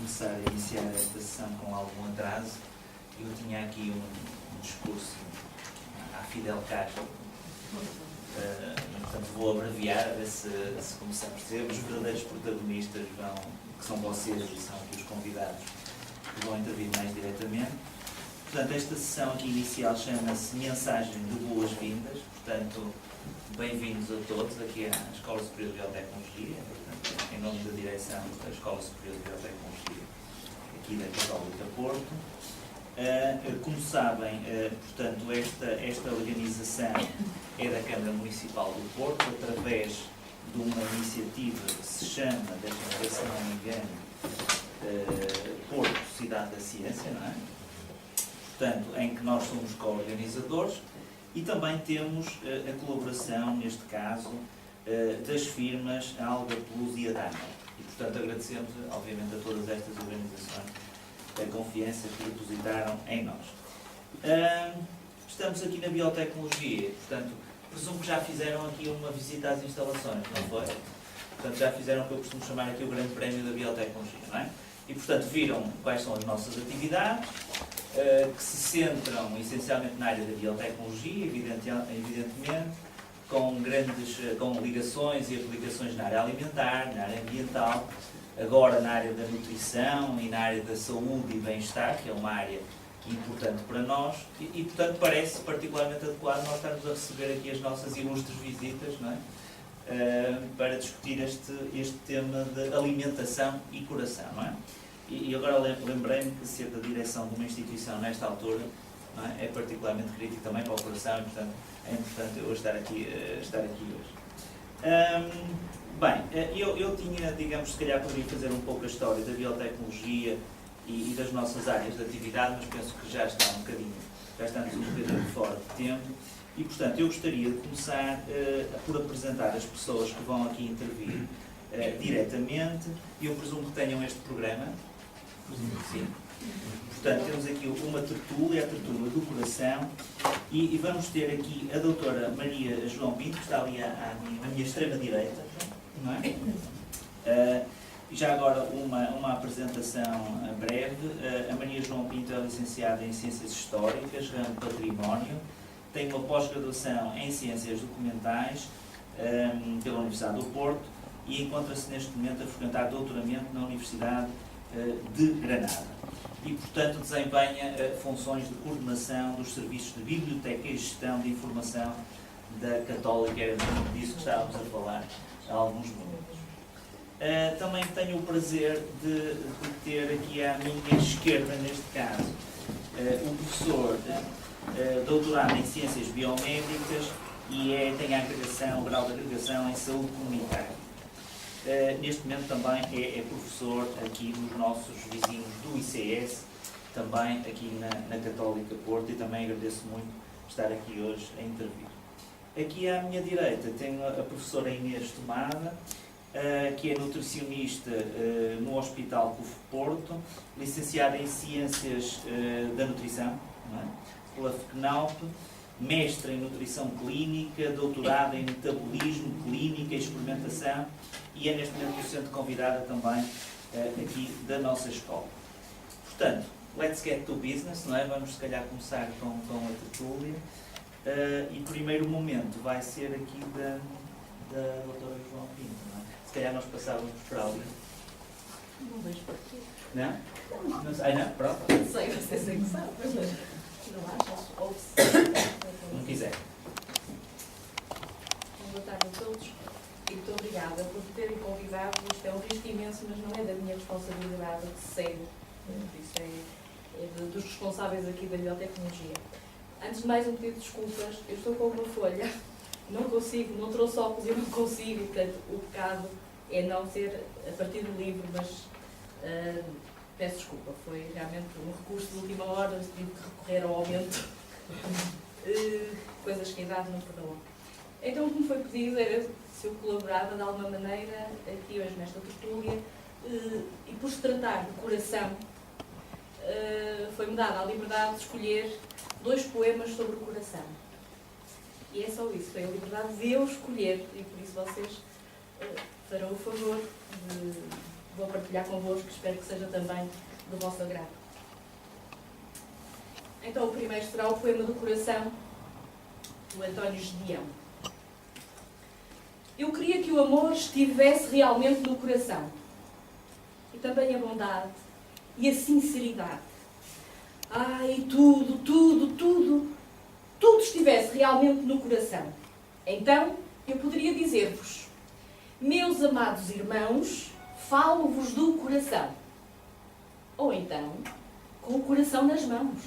começar a iniciar esta sessão com algum atraso. Eu tinha aqui um discurso à Fidel Castro, portanto vou abreviar, a ver se começamos a perceber. Os verdadeiros protagonistas que são vocês e são aqui os convidados que vão intervir mais diretamente. Portanto, esta sessão aqui inicial chama-se Mensagem de Boas-Vindas. Portanto, bem-vindos a todos aqui à Escola Superior de Biotecnologia, portanto, em nome da direção da Escola Superior de Biotecnologia aqui da Católica Porto. Como sabem, portanto, esta organização é da Câmara Municipal do Porto, através de uma iniciativa que se chama, deixem-me ver se não me engano, Porto Cidade da Ciência, não é? Portanto, em que nós somos co-organizadores e também temos a colaboração, neste caso, das firmas Alga Plus e Adama. E, portanto, agradecemos, obviamente, a todas estas organizações a confiança que depositaram em nós. Estamos aqui na Biotecnologia, portanto, presumo que já fizeram aqui uma visita às instalações, não foi? Portanto, já fizeram o que eu costumo chamar aqui o Grande Prémio da Biotecnologia, não é? E, portanto, viram quais são as nossas atividades, que se centram essencialmente na área da biotecnologia, evidentemente, com ligações e aplicações na área alimentar, na área ambiental, agora na área da nutrição e na área da saúde e bem-estar, que é uma área importante para nós, e portanto parece particularmente adequado nós estarmos a receber aqui as nossas ilustres visitas, não é? Para discutir este tema de alimentação e coração, não é? E agora lembrei-me que ser da direção de uma instituição nesta altura, não é particularmente crítico também para o coração, e portanto é importante eu estar aqui hoje. Bem, eu tinha, digamos, se calhar poderia fazer um pouco a história da biotecnologia e das nossas áreas de atividade, mas penso que já estamos um bocadinho fora de tempo. E, portanto, eu gostaria de começar por apresentar as pessoas que vão aqui intervir diretamente. Eu presumo que tenham este programa. Presumo que sim. Portanto, temos aqui uma tertúlia, a tertúlia do coração, e vamos ter aqui a doutora Maria João Pinto, que está ali à minha extrema-direita, não é? Já agora uma apresentação breve. A Maria João Pinto é licenciada em Ciências Históricas, ramo Património, tem uma pós-graduação em Ciências Documentais pela Universidade do Porto e encontra-se neste momento a frequentar doutoramento na Universidade de Granada. E, portanto, desempenha funções de coordenação dos serviços de biblioteca e gestão de informação da Católica. Era disso que estávamos a falar há alguns minutos. Também tenho o prazer de ter aqui à minha esquerda, neste caso, o professor doutorado em Ciências Biomédicas e tem o grau de agregação em Saúde Comunitária. Neste momento também é professor aqui nos nossos vizinhos do ICS, também aqui na Católica Porto, e também agradeço muito estar aqui hoje a intervir. Aqui à minha direita tenho a professora Inês Tomada, que é nutricionista no Hospital CUF Porto, licenciada em Ciências da Nutrição, não é? Pela FECNAUP, mestre em Nutrição Clínica, doutorada em Metabolismo, Clínica e Experimentação, e é neste momento docente convidada também aqui da nossa escola. Portanto, let's get to business, não é? Vamos se calhar começar com a tertúlia. E o primeiro momento vai ser aqui da doutora João Pinto, não é? Se calhar nós passávamos para ali. Não vejo porquê. Não? Não sei. Não? Pronto. Não sei, você sei que sabe, mas não achas? Ouve-se. Não quiser. Boa tarde a todos e muito obrigada por terem convidado. Isto é um risco imenso, mas não é da minha responsabilidade que segue. Isso é dos responsáveis aqui da biotecnologia. Antes de mais, um pedido de desculpas. Eu estou com uma folha, não consigo, não trouxe óculos e não consigo, portanto, o pecado é não ser a partir do livro, mas peço desculpa, foi realmente um recurso de última hora, tive que recorrer ao aumento, coisas que a idade não perdoa. Então, como foi pedido, era se eu colaborava de alguma maneira aqui hoje nesta tertúlia, e por se tratar de coração, foi-me dada a liberdade de escolher 2 poemas sobre o coração. E é só isso, foi a liberdade de eu escolher, e por isso vocês farão o favor de vou partilhar convosco, espero que seja também do vosso agrado. Então o primeiro será o poema do coração, do António Gedeão. Eu queria que o amor estivesse realmente no coração, e também a bondade e a sinceridade. Ai, tudo estivesse realmente no coração. Então eu poderia dizer-vos: meus amados irmãos, falo-vos do coração. Ou então, com o coração nas mãos.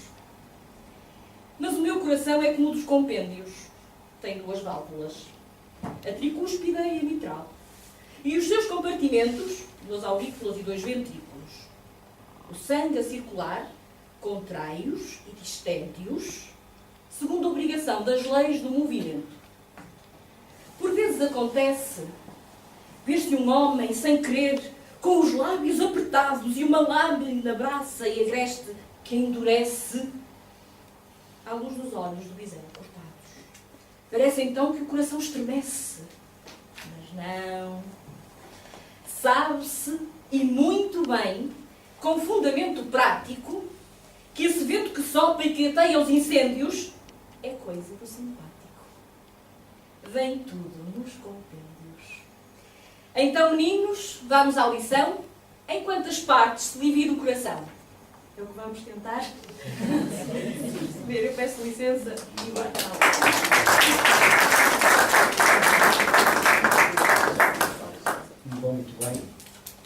Mas o meu coração é como o dos compêndios. Tem 2 válvulas, a tricúspide e a mitral. E os seus compartimentos, 2 aurículas e 2 ventrículos. O sangue a circular, contrai-os e distende-os, segundo a obrigação das leis do movimento. Por vezes acontece ver-se um homem, sem querer, com os lábios apertados e uma lâmina braça e agreste que endurece à luz dos olhos do bisel cortados. Parece então que o coração estremece. Mas não. Sabe-se, e muito bem, com fundamento prático, que esse vento que sopra e que ateia os incêndios é coisa do simpático. Vem tudo nos compêndios. Então, meninos, vamos à lição. Em quantas partes se divide o coração? É o que vamos tentar. Eu peço licença e vou Não muito bem.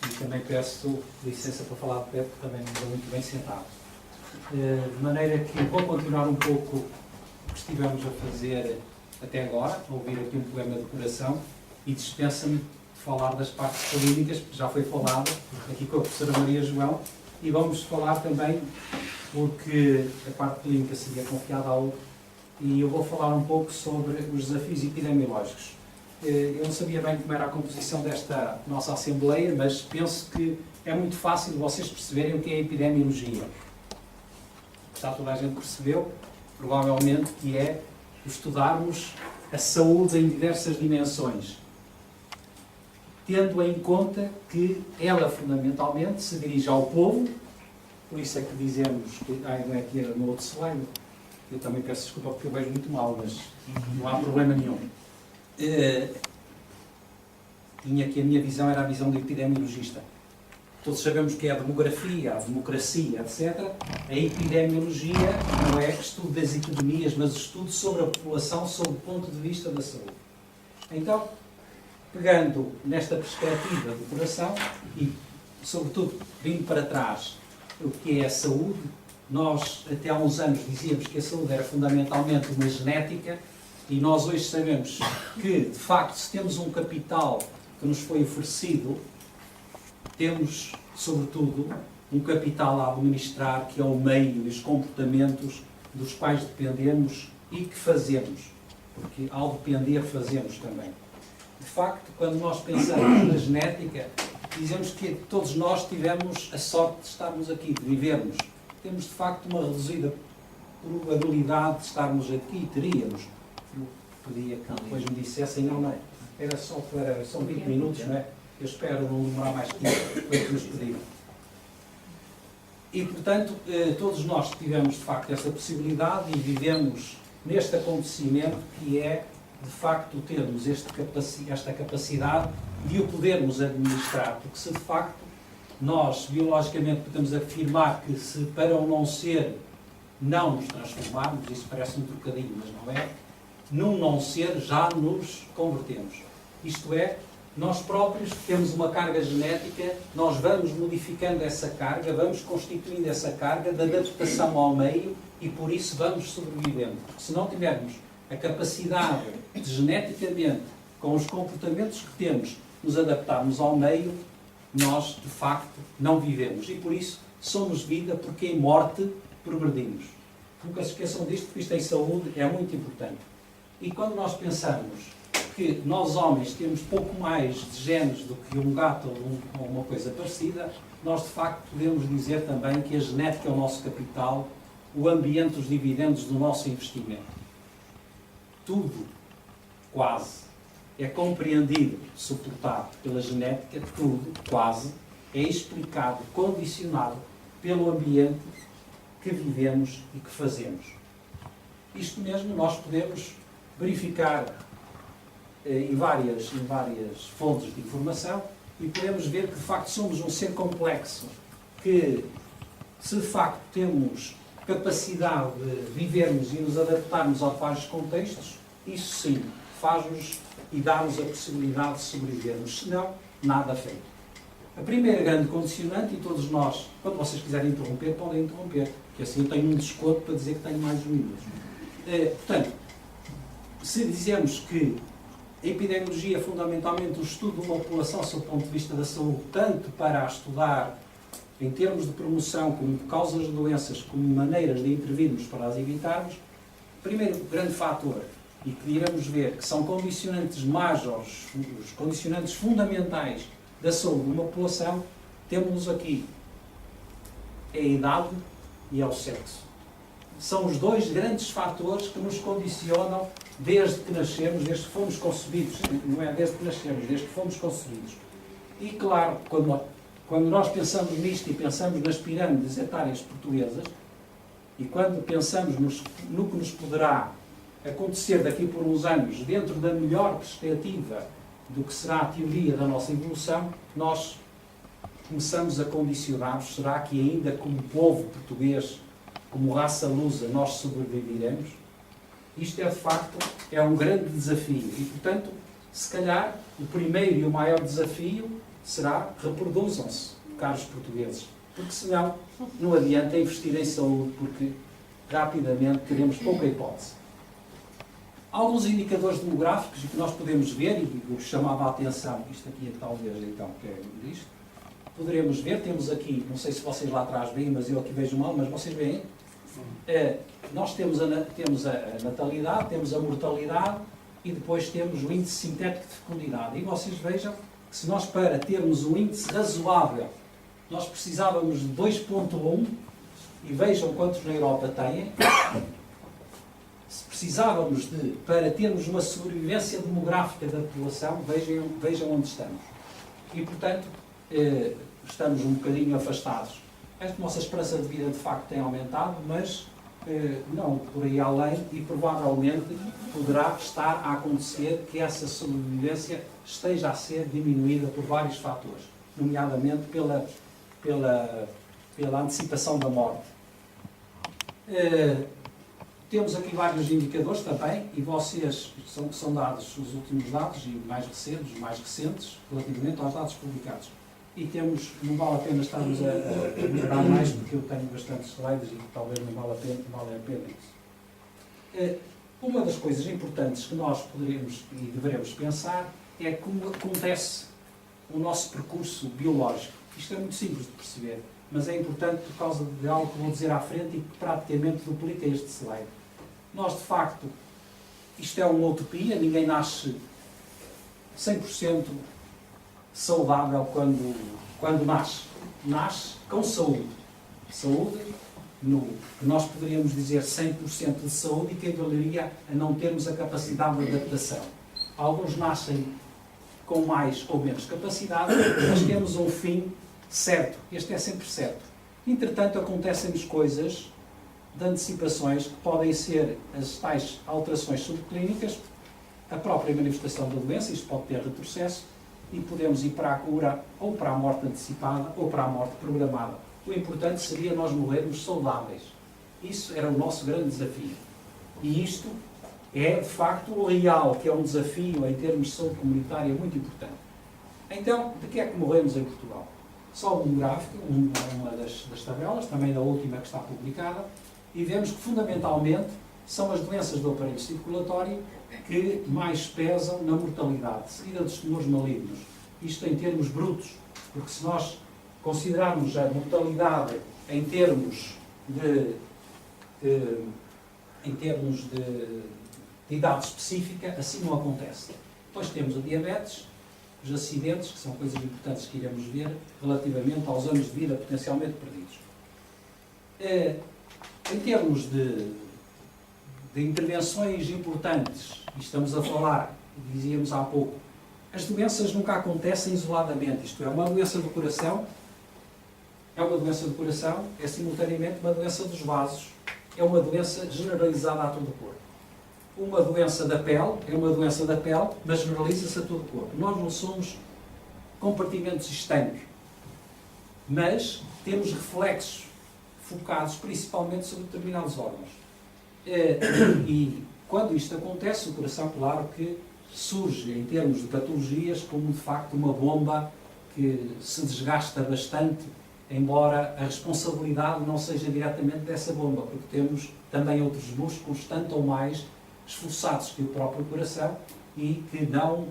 E também peço licença para falar de pé, porque também não vou muito bem sentado. De maneira que vou continuar um pouco o que estivemos a fazer até agora, a ouvir aqui um poema do coração, e dispensa-me de falar das partes clínicas, porque já foi falado aqui com a professora Maria João, e vamos falar também, porque a parte clínica seria confiada a outro, e eu vou falar um pouco sobre os desafios epidemiológicos. Eu não sabia bem como era a composição desta nossa Assembleia, mas penso que é muito fácil vocês perceberem o que é a epidemiologia. Já toda a gente percebeu, provavelmente, que é estudarmos a saúde em diversas dimensões, tendo em conta que ela, fundamentalmente, se dirige ao povo. Por isso é que dizemos que... não é aqui no outro slide. Eu também peço desculpa porque eu vejo muito mal, mas não há problema nenhum. Tinha que a minha visão era a visão do epidemiologista. Todos sabemos que é a demografia, a democracia, etc. A epidemiologia não é estudo das epidemias, mas estudo sobre a população sob o ponto de vista da saúde. Então, pegando nesta perspectiva do coração e, sobretudo, vindo para trás o que é a saúde, nós até há uns anos dizíamos que a saúde era fundamentalmente uma genética, e nós hoje sabemos que, de facto, se temos um capital que nos foi oferecido, temos, sobretudo, um capital a administrar, que é o meio e os comportamentos dos quais dependemos e que fazemos. Porque, ao depender, fazemos também. De facto, quando nós pensamos na genética, dizemos que todos nós tivemos a sorte de estarmos aqui, de vivermos. Temos, de facto, uma reduzida probabilidade de estarmos aqui, teríamos. Eu pedia que depois me dissessem, não é? Era só para, são 20 minutos, não é? Eu espero não demorar mais tempo para que nos pediram. E, portanto, todos nós tivemos, de facto, essa possibilidade e vivemos neste acontecimento que é, de facto, termos esta capacidade de o podermos administrar, porque se, de facto, nós, biologicamente, podemos afirmar que se, para o não ser, não nos transformarmos, isso parece um trocadilho, mas não é, num não ser já nos convertemos. Isto é, nós próprios temos uma carga genética, nós vamos modificando essa carga, vamos constituindo essa carga de adaptação ao meio e por isso vamos sobrevivendo. Porque se não tivermos a capacidade de geneticamente, com os comportamentos que temos, nos adaptarmos ao meio, nós de facto não vivemos. E por isso somos vida, porque em morte progredimos. Nunca se esqueçam disto, porque isto em saúde é muito importante. E quando nós pensamos que nós homens temos pouco mais de genes do que um gato ou uma coisa parecida, nós de facto podemos dizer também que a genética é o nosso capital, o ambiente, os dividendos do nosso investimento. Tudo, quase, é compreendido, suportado pela genética, tudo, quase, é explicado, condicionado pelo ambiente que vivemos e que fazemos. Isto mesmo nós podemos verificar em várias fontes de informação e podemos ver que de facto somos um ser complexo, que se de facto temos capacidade de vivermos e nos adaptarmos a vários contextos, isso sim faz-nos e dá-nos a possibilidade de sobrevivermos, senão nada feito. A primeira grande condicionante, e todos nós, quando vocês quiserem interromper, podem interromper, porque assim eu tenho um desconto para dizer que tenho mais de 1 minuto. Portanto, se dizemos que a epidemiologia é fundamentalmente o estudo de uma população sob o ponto de vista da saúde, tanto para a estudar em termos de promoção, como de causas de doenças, como maneiras de intervirmos para as evitarmos, o primeiro grande fator, e que iremos ver que são condicionantes majores, os condicionantes fundamentais da saúde de uma população, temos aqui é a idade e é o sexo. São os dois grandes fatores que nos condicionam desde que nascemos, desde que fomos concebidos, não é desde que nascemos, desde que fomos concebidos. E claro, quando nós pensamos nisto e pensamos nas pirâmides etárias portuguesas, e quando pensamos no que nos poderá acontecer daqui por uns anos, dentro da melhor perspectiva do que será a teoria da nossa evolução, nós começamos a condicionar-nos. Será que ainda como povo português, como raça lusa, nós sobreviveremos? Isto é, de facto, é um grande desafio. E, portanto, se calhar, o primeiro e o maior desafio será reproduzam-se, caros portugueses. Porque senão, não adianta investir em saúde, porque rapidamente teremos pouca hipótese. Alguns indicadores demográficos que nós podemos ver, e eu chamava a atenção, isto aqui é talvez, então, que é isto, poderemos ver, temos aqui, não sei se vocês lá atrás veem, mas eu aqui vejo mal, mas vocês veem? Nós temos a natalidade, temos a mortalidade e depois temos o índice sintético de fecundidade. E vocês vejam que se nós, para termos um índice razoável, nós precisávamos de 2,1, e vejam quantos na Europa têm. Se precisávamos para termos uma sobrevivência demográfica da população, vejam onde estamos. E, portanto, estamos um bocadinho afastados. A nossa esperança de vida, de facto, tem aumentado, mas não por aí além, e provavelmente poderá estar a acontecer que essa sobrevivência esteja a ser diminuída por vários fatores, nomeadamente pela antecipação da morte. Temos aqui vários indicadores também, e vocês, são dados os últimos dados e mais recentes, relativamente aos dados publicados. E temos, não vale a pena estarmos a melhorar mais, porque eu tenho bastantes slides e talvez não vale a pena isso. Uma das coisas importantes que nós poderíamos e deveremos pensar é como acontece o nosso percurso biológico. Isto é muito simples de perceber, mas é importante por causa de algo que vou dizer à frente e que praticamente duplica este slide. Nós, de facto, isto é uma utopia, ninguém nasce 100% saudável quando nasce. Nasce com saúde. Saúde, que nós poderíamos dizer 100% de saúde, e que equivaleria a não termos a capacidade de adaptação. Alguns nascem com mais ou menos capacidade, mas temos um fim certo. Este é sempre certo. Entretanto, acontecem-nos coisas de antecipações que podem ser as tais alterações subclínicas, a própria manifestação da doença, isto pode ter retrocesso, e podemos ir para a cura, ou para a morte antecipada, ou para a morte programada. O importante seria nós morrermos saudáveis. Isso era o nosso grande desafio. E isto é, de facto, o real, que é um desafio em termos de saúde comunitária muito importante. Então, de que é que morremos em Portugal? Só o demográfico, uma das tabelas, também da última que está publicada, e vemos que, fundamentalmente, são as doenças do aparelho circulatório que mais pesam na mortalidade, seguida dos tumores malignos. Isto em termos brutos, porque se nós considerarmos a mortalidade em termos de idade específica, assim não acontece. Depois temos o diabetes, os acidentes, que são coisas importantes que iremos ver, relativamente aos anos de vida potencialmente perdidos. Em termos de intervenções importantes, e estamos a falar, dizíamos há pouco, as doenças nunca acontecem isoladamente. Isto é, uma doença do coração é uma doença do coração, é simultaneamente uma doença dos vasos, é uma doença generalizada a todo o corpo. Uma doença da pele, é uma doença da pele, mas generaliza-se a todo o corpo. Nós não somos compartimentos estanques, mas temos reflexos focados principalmente sobre determinados órgãos. E quando isto acontece, o coração, claro que surge em termos de patologias como de facto uma bomba que se desgasta bastante, embora a responsabilidade não seja diretamente dessa bomba, porque temos também outros músculos, tanto ou mais esforçados que o próprio coração e que não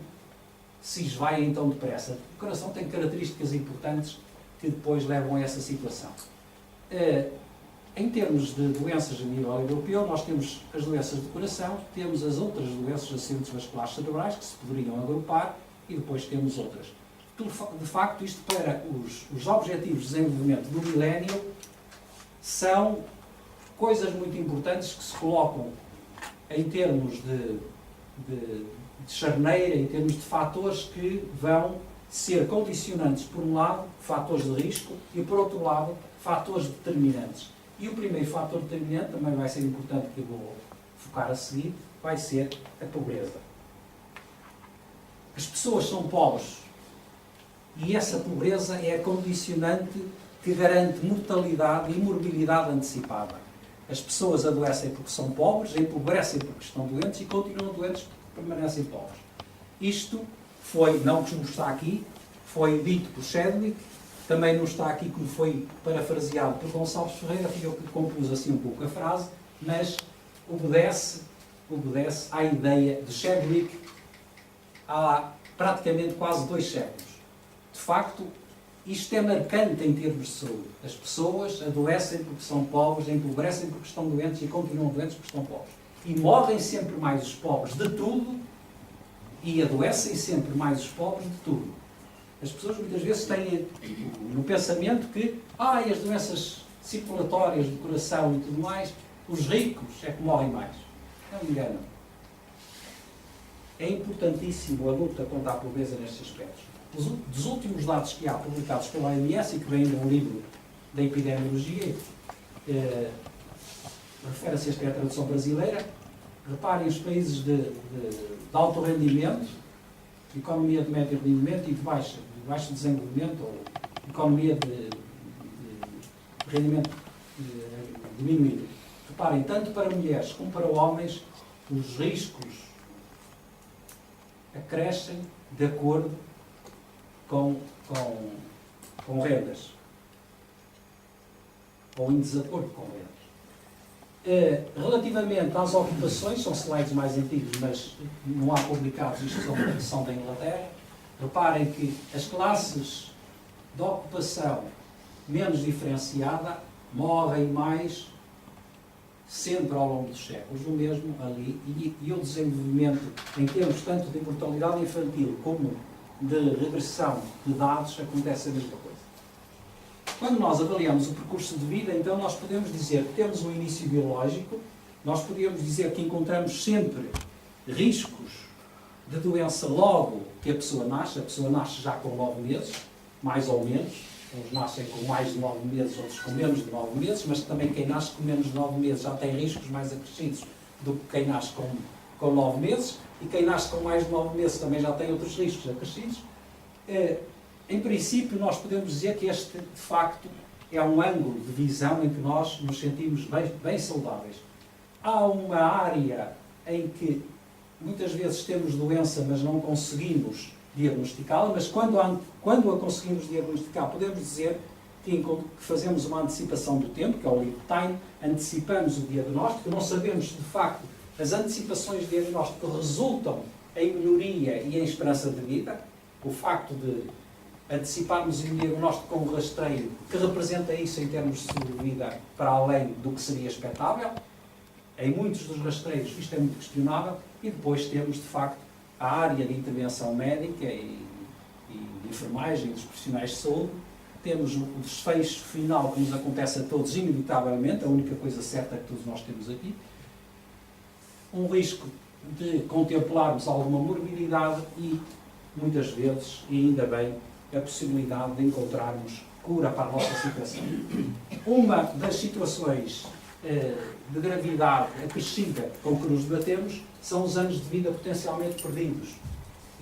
se esvaem tão depressa. O coração tem características importantes que depois levam a essa situação. Em termos de doenças a nível europeu, nós temos as doenças do coração, temos as outras doenças de acidentes vasculares cerebrais, que se poderiam agrupar, e depois temos outras. De facto, isto para os objetivos de desenvolvimento do milénio são coisas muito importantes que se colocam em termos de charneira, em termos de fatores que vão ser condicionantes, por um lado, fatores de risco, e por outro lado, fatores determinantes. E o primeiro fator determinante, também vai ser importante, que eu vou focar a seguir, vai ser a pobreza. As pessoas são pobres e essa pobreza é a condicionante que garante mortalidade e morbilidade antecipada. As pessoas adoecem porque são pobres, empobrecem porque estão doentes e continuam doentes porque permanecem pobres. Isto foi, não que está aqui, foi dito por Chadwick, também não está aqui como foi parafraseado por Gonçalves Ferreira, fui eu que compus assim um pouco a frase, mas obedece à ideia de Chadwick há praticamente quase 2 séculos. De facto, isto é marcante em termos de saúde. As pessoas adoecem porque são pobres, empobrecem porque estão doentes e continuam doentes porque estão pobres. E morrem sempre mais os pobres de tudo e adoecem sempre mais os pobres de tudo. As pessoas muitas vezes têm no pensamento que as doenças circulatórias do coração e tudo mais, os ricos é que morrem mais. Não me enganam. É importantíssimo a luta contra a pobreza nestes aspectos. Dos últimos dados que há publicados pela OMS e que vêm de um livro da epidemiologia, refere-se, esta é a tradução brasileira, reparem os países de alto rendimento, economia de médio rendimento e de baixo desenvolvimento, ou economia de rendimento diminuído. Reparem, tanto para mulheres como para homens, os riscos acrescem de acordo com rendas, ou em desacordo com rendas. Relativamente às ocupações, são slides mais antigos, mas não há publicados, isto são da Inglaterra. Reparem que as classes de ocupação menos diferenciada morrem mais sempre ao longo dos séculos, o mesmo ali, e o desenvolvimento em termos tanto de mortalidade infantil como de regressão de dados acontece a mesma coisa. Quando nós avaliamos o percurso de vida, então nós podemos dizer que temos um início biológico, nós podemos dizer que encontramos sempre riscos de doença logo que a pessoa nasce já com 9 meses, mais ou menos, uns nascem com mais de 9 meses, outros com menos de 9 meses, mas também quem nasce com menos de 9 meses já tem riscos mais acrescidos do que quem nasce com 9 meses, e quem nasce com mais de 9 meses também já tem outros riscos acrescidos. Em princípio, nós podemos dizer que este, de facto, é um ângulo de visão em que nós nos sentimos bem saudáveis. Há uma área em que muitas vezes temos doença, mas não conseguimos diagnosticá-la, mas quando a conseguimos diagnosticar, podemos dizer que fazemos uma antecipação do tempo, que é o lead time, antecipamos o diagnóstico, não sabemos de facto as antecipações de diagnóstico resultam em melhoria e em esperança de vida. O facto de anteciparmos o diagnóstico com um rastreio que representa isso em termos de sobrevida para além do que seria expectável. Em muitos dos rastreios isto é muito questionável. E depois temos, de facto, a área de intervenção médica e de enfermagem e dos profissionais de saúde. Temos o desfecho final que nos acontece a todos, inevitavelmente, a única coisa certa que todos nós temos aqui. Um risco de contemplarmos alguma morbilidade e, muitas vezes, e ainda bem, a possibilidade de encontrarmos cura para a vossa situação. Uma das situações de gravidade acrescida com que nos debatemos são os anos de vida potencialmente perdidos.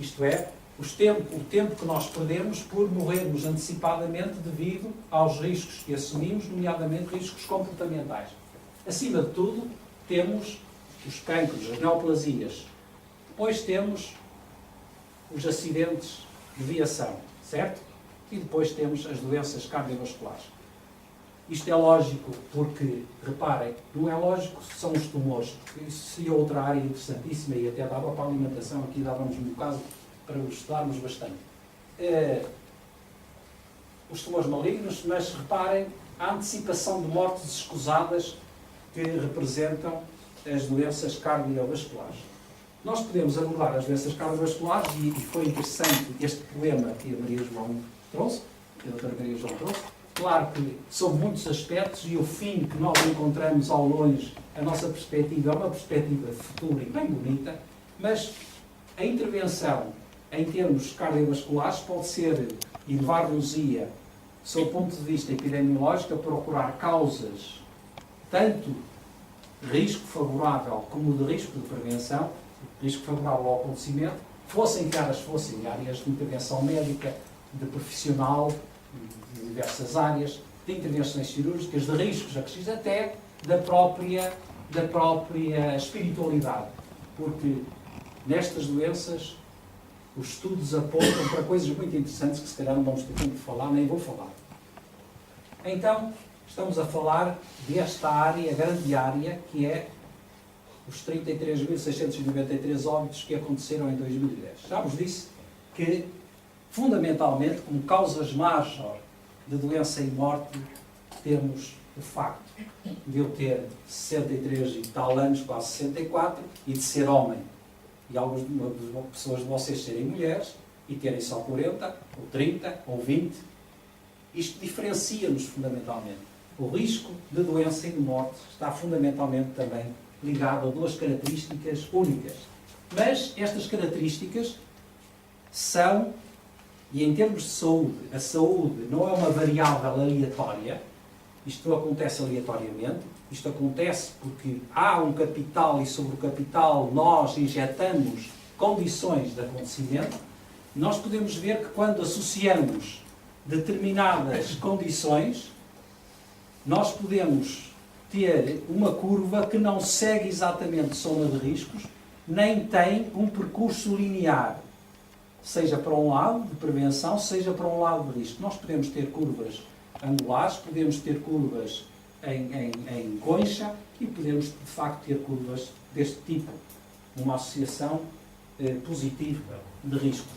Isto é, o tempo que nós perdemos por morrermos antecipadamente devido aos riscos que assumimos, nomeadamente riscos comportamentais. Acima de tudo, temos os cancros, as neoplasias. Depois temos os acidentes de viação, certo? E depois temos as doenças cardiovasculares. Isto é lógico porque, reparem, não é lógico se são os tumores. Isso seria outra área interessantíssima e até dava para a alimentação, aqui dávamos um bocado para o estudarmos bastante. Os tumores malignos, mas reparem, a antecipação de mortes escusadas que representam as doenças cardiovasculares. Nós podemos abordar as doenças cardiovasculares e foi interessante este poema que a Maria João trouxe, que a doutora Maria João trouxe. Claro que, sob muitos aspectos, e o fim que nós encontramos ao longe, a nossa perspectiva é uma perspectiva futura e bem bonita, mas a intervenção em termos cardiovasculares pode ser, e levar-nos-ia, sob o ponto de vista epidemiológico, a procurar causas, tanto de risco favorável como de risco de prevenção, risco favorável ao acontecimento, fossem áreas de intervenção médica, de profissional, de diversas áreas, de intervenções cirúrgicas, de riscos acrescidos, até da própria espiritualidade. Porque nestas doenças os estudos apontam para coisas muito interessantes que se calhar não vamos ter tempo de falar, nem vou falar. Então, estamos a falar desta área, grande área, que é os 33.693 óbitos que aconteceram em 2010. Já vos disse que, fundamentalmente, como causas major de doença e morte, temos o facto de eu ter 63 e tal anos, quase 64, e de ser homem, e algumas pessoas de vocês serem mulheres, e terem só 40, ou 30, ou 20. Isto diferencia-nos fundamentalmente. O risco de doença e de morte está fundamentalmente também ligado a duas características únicas. Mas estas características são, e em termos de saúde, a saúde não é uma variável aleatória, isto não acontece aleatoriamente, isto acontece porque há um capital e sobre o capital nós injetamos condições de acontecimento. Nós podemos ver que quando associamos determinadas condições, nós podemos ter uma curva que não segue exatamente soma de riscos, nem tem um percurso linear, seja para um lado de prevenção, seja para um lado de risco. Nós podemos ter curvas angulares, podemos ter curvas em concha e podemos, de facto, ter curvas deste tipo, uma associação positiva de riscos.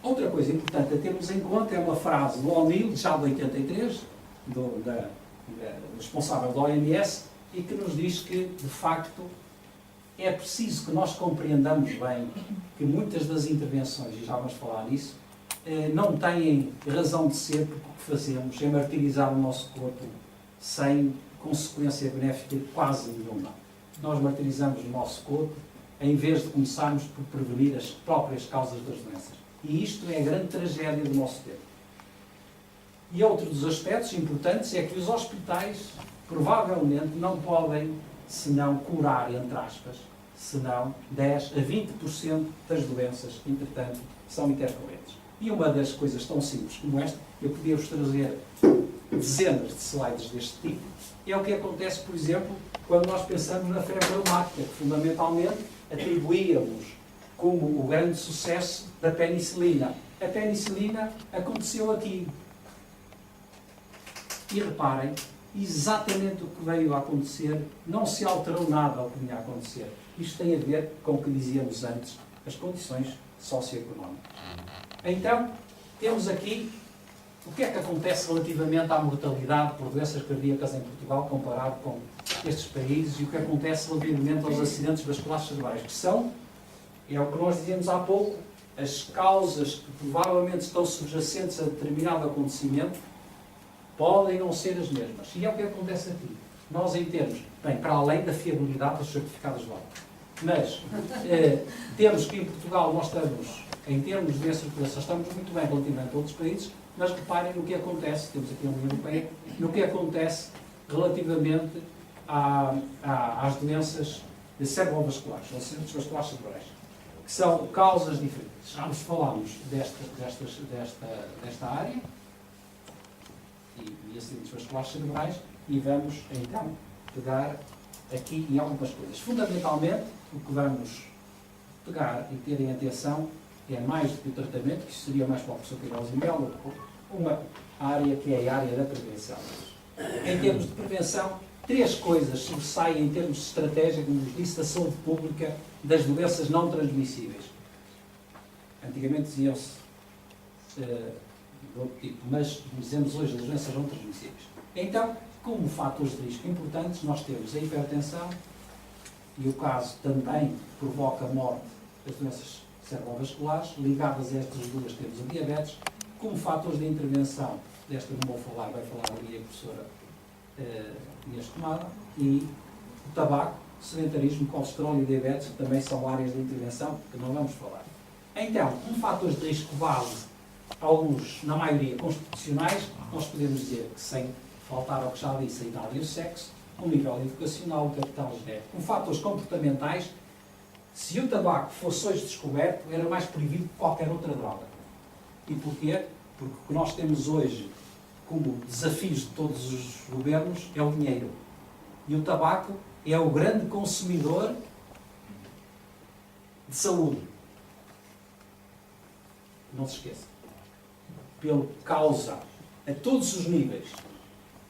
Outra coisa importante a termos em conta é uma frase do O'Neill, já de 83, responsável da OMS, e que nos diz que, de facto, é preciso que nós compreendamos bem que muitas das intervenções, e já vamos falar nisso, não têm razão de ser porque o que fazemos é martirizar o nosso corpo sem consequência benéfica quase nenhuma. Nós martirizamos o nosso corpo em vez de começarmos por prevenir as próprias causas das doenças. E isto é a grande tragédia do nosso tempo. E outro dos aspectos importantes é que os hospitais provavelmente não podem, senão curar, entre aspas, senão 10 a 20% das doenças, entretanto, são intercorrentes. E uma das coisas tão simples como esta, eu podia-vos trazer dezenas de slides deste tipo, é o que acontece, por exemplo, quando nós pensamos na febre reumática, que fundamentalmente atribuíamos como o grande sucesso da penicilina. A penicilina aconteceu aqui. E reparem, exatamente o que veio a acontecer, não se alterou nada ao que vinha a acontecer. Isto tem a ver com o que dizíamos antes, as condições socioeconómicas. Então, temos aqui o que é que acontece relativamente à mortalidade por doenças cardíacas em Portugal comparado com estes países e o que acontece relativamente aos acidentes vasculares cerebrais, que são, é o que nós dizíamos há pouco, as causas que provavelmente estão subjacentes a determinado acontecimento podem não ser as mesmas. E é o que acontece aqui. Nós, em termos, bem, para além da fiabilidade dos certificados de óbito, Mas temos que em Portugal nós estamos, em termos de circulação, estamos muito bem relativamente a outros países, mas reparem no que acontece, temos aqui a União Europeia, no que acontece relativamente às doenças cerebrovasculares, ou doenças vasculares cerebrais, que são causas diferentes. Já nos falámos desta área e acidentes vasculares cerebrais e vamos então pegar aqui em algumas coisas. Fundamentalmente, o que vamos pegar e ter em atenção é mais do que o tratamento, que seria mais para o professor Queiroz e Melo, uma área que é a área da prevenção. Em termos de prevenção, 3 coisas sobressaem em termos de estratégia, como nos disse, da saúde pública das doenças não transmissíveis. Antigamente diziam-se de outro tipo, mas dizemos hoje das doenças não transmissíveis. Então, como fatores de risco importantes, nós temos a hipertensão, e o caso também provoca a morte das doenças cerebrovasculares. Ligadas a estas duas temos a diabetes. Como fatores de intervenção, desta não vou falar, vai falar ali a professora Inês Tomada, e o tabaco, sedentarismo, colesterol e diabetes, que também são áreas de intervenção que não vamos falar. Então, como fatores de risco base, alguns, na maioria, constitucionais, nós podemos dizer que, sem faltar ao que já disse, a idade e o sexo, o nível educacional, o capital genético. Com fatores comportamentais, se o tabaco fosse hoje descoberto, era mais proibido que qualquer outra droga. E porquê? Porque o que nós temos hoje como desafios de todos os governos é o dinheiro. E o tabaco é o grande consumidor de saúde. Não se esqueça. Pelo causa, a todos os níveis,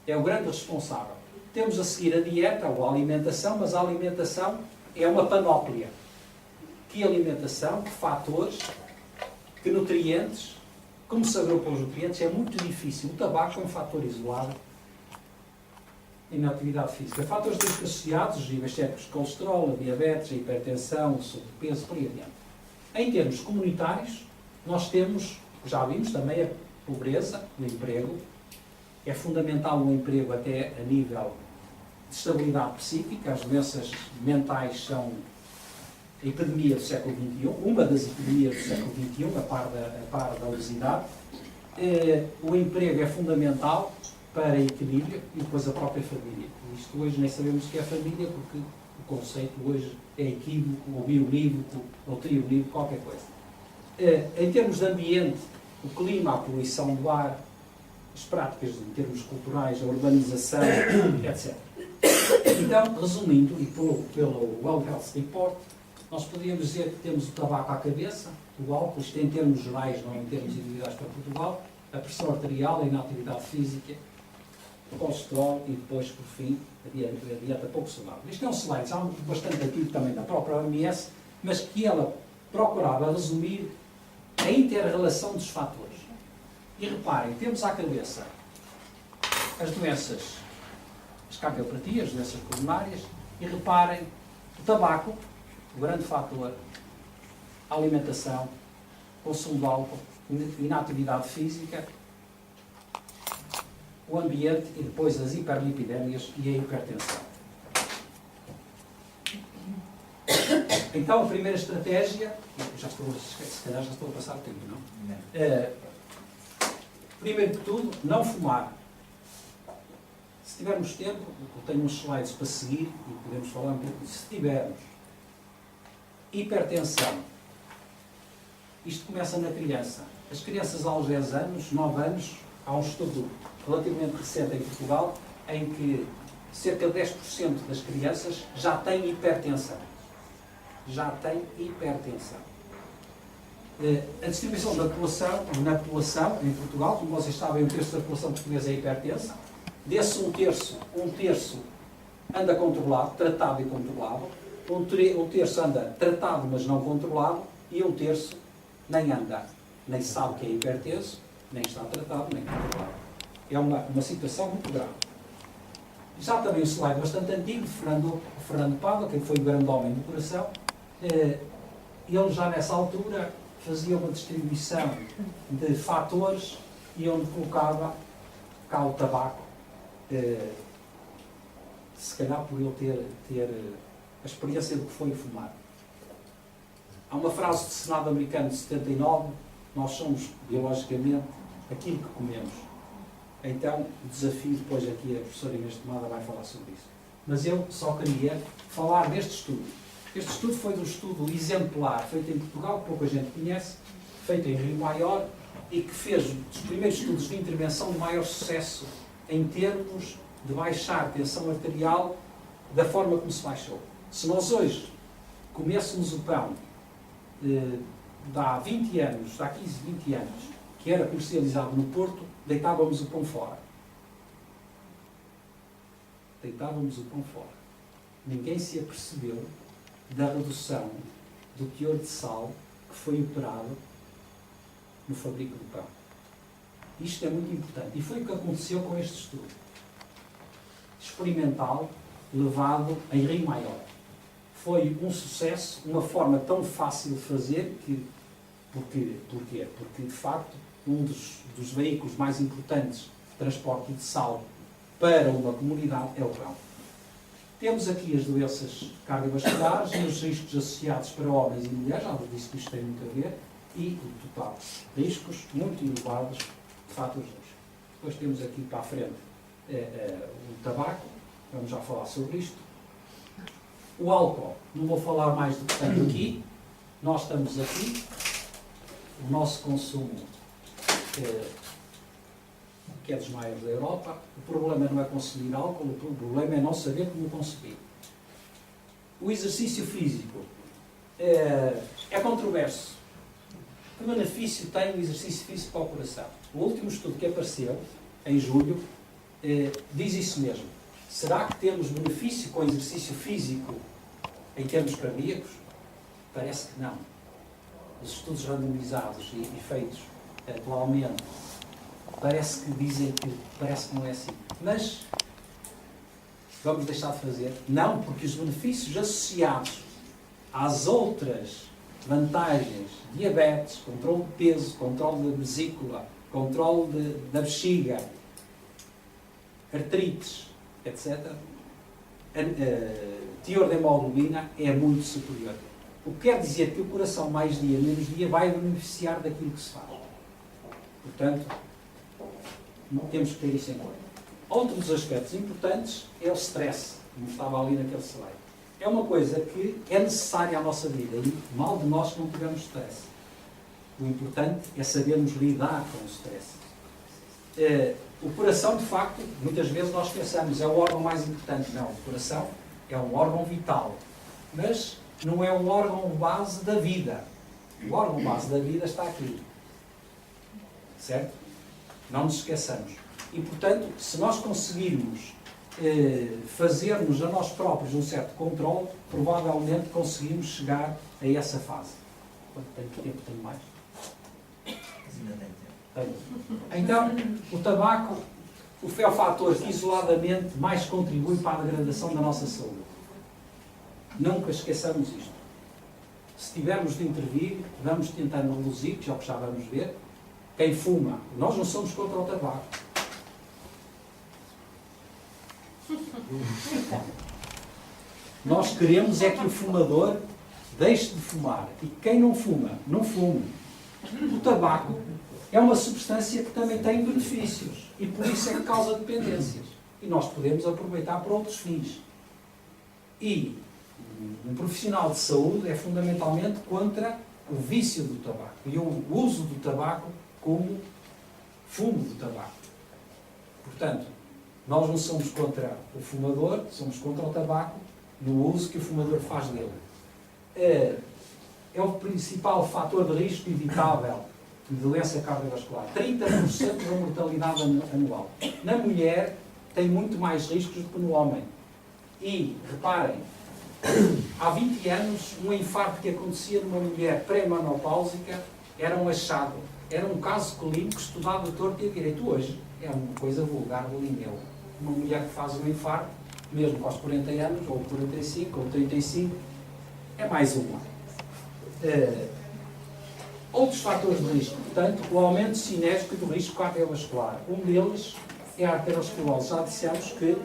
é o grande responsável. Temos a seguir a dieta ou a alimentação, mas a alimentação é uma panóplia. Que alimentação, que fatores, que nutrientes, como se agrupam os nutrientes, é muito difícil. O tabaco é um fator isolado em atividade física. Fatores de risco associados, os níveis sépticos de colesterol, a diabetes, a hipertensão, o sobrepeso, por aí adiante. Em termos comunitários, nós temos, já vimos também, a pobreza, o emprego. É fundamental o emprego até a nível de estabilidade psíquica. As doenças mentais são a epidemia do século XXI, uma das epidemias do século XXI, a par da obesidade. O emprego é fundamental para equilíbrio e depois a própria família. Isto hoje nem sabemos o que é família, porque o conceito hoje é equívoco, ou bionívoco, ou trionívoco, qualquer coisa. Em termos de ambiente, o clima, a poluição do ar, as práticas em termos culturais, a urbanização, etc. Então, resumindo, e pelo World Health Report, nós poderíamos dizer que temos o tabaco à cabeça, o álcool, isto em termos gerais, não em termos individuais para Portugal, a pressão arterial, a inatividade física, o colesterol e depois, por fim, a dieta pouco saudável. Isto é um slide já bastante antigo também da própria OMS, mas que ela procurava resumir a inter-relação dos fatores. E reparem, temos à cabeça as doenças, as cardiopatias, as doenças coronárias, e reparem, o tabaco, o grande fator, a alimentação, consumo de álcool, inatividade física, o ambiente e depois as hiperlipidémias e a hipertensão. Então, a primeira estratégia, se calhar já estou a passar o tempo, não? Primeiro de tudo, não fumar. Se tivermos tempo, eu tenho uns slides para seguir e podemos falar um pouco disso. Se tivermos hipertensão, isto começa na criança. As crianças aos 10 anos, 9 anos, há um estudo relativamente recente em Portugal em que cerca de 10% das crianças já têm hipertensão. Já têm hipertensão. A distribuição da população, na população em Portugal, como vocês sabem, 1/3 da população portuguesa é hipertensa. Desse um terço anda controlado, tratado e controlado. Um terço anda tratado, mas não controlado. E um terço nem anda, nem sabe que é hipertenso, nem está tratado, nem controlado. É uma situação muito grave. Já também um slide bastante antigo, de Fernando Pádua, que foi o grande homem do coração. Ele já nessa altura fazia uma distribuição de fatores e onde colocava cá o tabaco, se calhar por ele ter a experiência do que foi fumar. Há uma frase do Senado americano de 79, nós somos, biologicamente, aquilo que comemos. Então, o desafio, depois aqui a professora Inês Tomada vai falar sobre isso. Mas eu só queria falar deste estudo. Este estudo foi um estudo exemplar, feito em Portugal, que pouca gente conhece, feito em Rio Maior, e que fez dos primeiros estudos de intervenção de maior sucesso em termos de baixar a tensão arterial da forma como se baixou. Se nós hoje comêssemos o pão de há 20 anos, de há 15, 20 anos, que era comercializado no Porto, deitávamos o pão fora. Deitávamos o pão fora. Ninguém se apercebeu da redução do teor de sal que foi operado no fabrico do pão. Isto é muito importante. E foi o que aconteceu com este estudo experimental levado em Rio Maior. Foi um sucesso, uma forma tão fácil de fazer que... Porquê? Porque, de facto, um dos veículos mais importantes de transporte de sal para uma comunidade é o pão. Temos aqui as doenças cardiovasculares e os riscos associados para homens e mulheres, já vos disse que isto tem muito a ver, e o total. Riscos muito elevados de fatores de risco. Depois temos aqui para a frente o tabaco, vamos já falar sobre isto. O álcool, não vou falar mais do que tenho aqui, nós estamos aqui, o nosso consumo que é dos maiores da Europa. O problema não é consumir álcool, o problema é não saber como consumir. O exercício físico é controverso. Que benefício tem o exercício físico para o coração? O último estudo que apareceu, em julho, diz isso mesmo. Será que temos benefício com o exercício físico em termos cardíacos? Parece que não. Os estudos randomizados e feitos atualmente parece que dizem que parece que não é assim. Mas vamos deixar de fazer? Não, porque os benefícios associados às outras vantagens, diabetes, controle de peso, controle da vesícula, controle da bexiga, artrites, etc., teor de hemoglobina é muito superior. O que quer dizer que o coração, mais dia, menos dia, vai beneficiar daquilo que se faz. Portanto, temos que ter isso em conta. Outro dos aspectos importantes é o stress, como estava ali naquele slide. É uma coisa que é necessária à nossa vida e mal de nós que não tivermos stress. O importante é sabermos lidar com o stress. O coração, de facto, muitas vezes nós pensamos, é o órgão mais importante. Não, o coração é um órgão vital, mas não é um órgão base da vida. O órgão base da vida está aqui. Certo? Não nos esqueçamos. E, portanto, se nós conseguirmos fazermos a nós próprios um certo controle, provavelmente conseguimos chegar a essa fase. Tenho que tempo? Tenho mais? Ainda tem tempo. Tenho. Então, o tabaco é o fator que isoladamente mais contribui para a degradação da nossa saúde. Nunca esqueçamos isto. Se tivermos de intervir, vamos tentar reduzir, que é o que já vamos ver. Quem fuma, nós não somos contra o tabaco. Nós queremos é que o fumador deixe de fumar. E quem não fuma, não fume. O tabaco é uma substância que também tem benefícios. E por isso é que causa dependências. E nós podemos aproveitar para outros fins. E um profissional de saúde é fundamentalmente contra o vício do tabaco. E o uso do tabaco como fumo do tabaco. Portanto, nós não somos contra o fumador, somos contra o tabaco no uso que o fumador faz dele. É o principal fator de risco evitável de doença cardiovascular. 30% da mortalidade anual. Na mulher tem muito mais riscos do que no homem. E, reparem, há 20 anos, um infarto que acontecia numa mulher pré-menopáusica era um achado. Era um caso clínico estudado a torto e a direito. Hoje é uma coisa vulgar do lineu. Uma mulher que faz um infarto, mesmo aos 40 anos, ou 45, ou 35, é mais uma. Outros fatores de risco, portanto, o aumento cinético do risco cardiovascular. Um deles é a arteriosclerose. Já dissemos que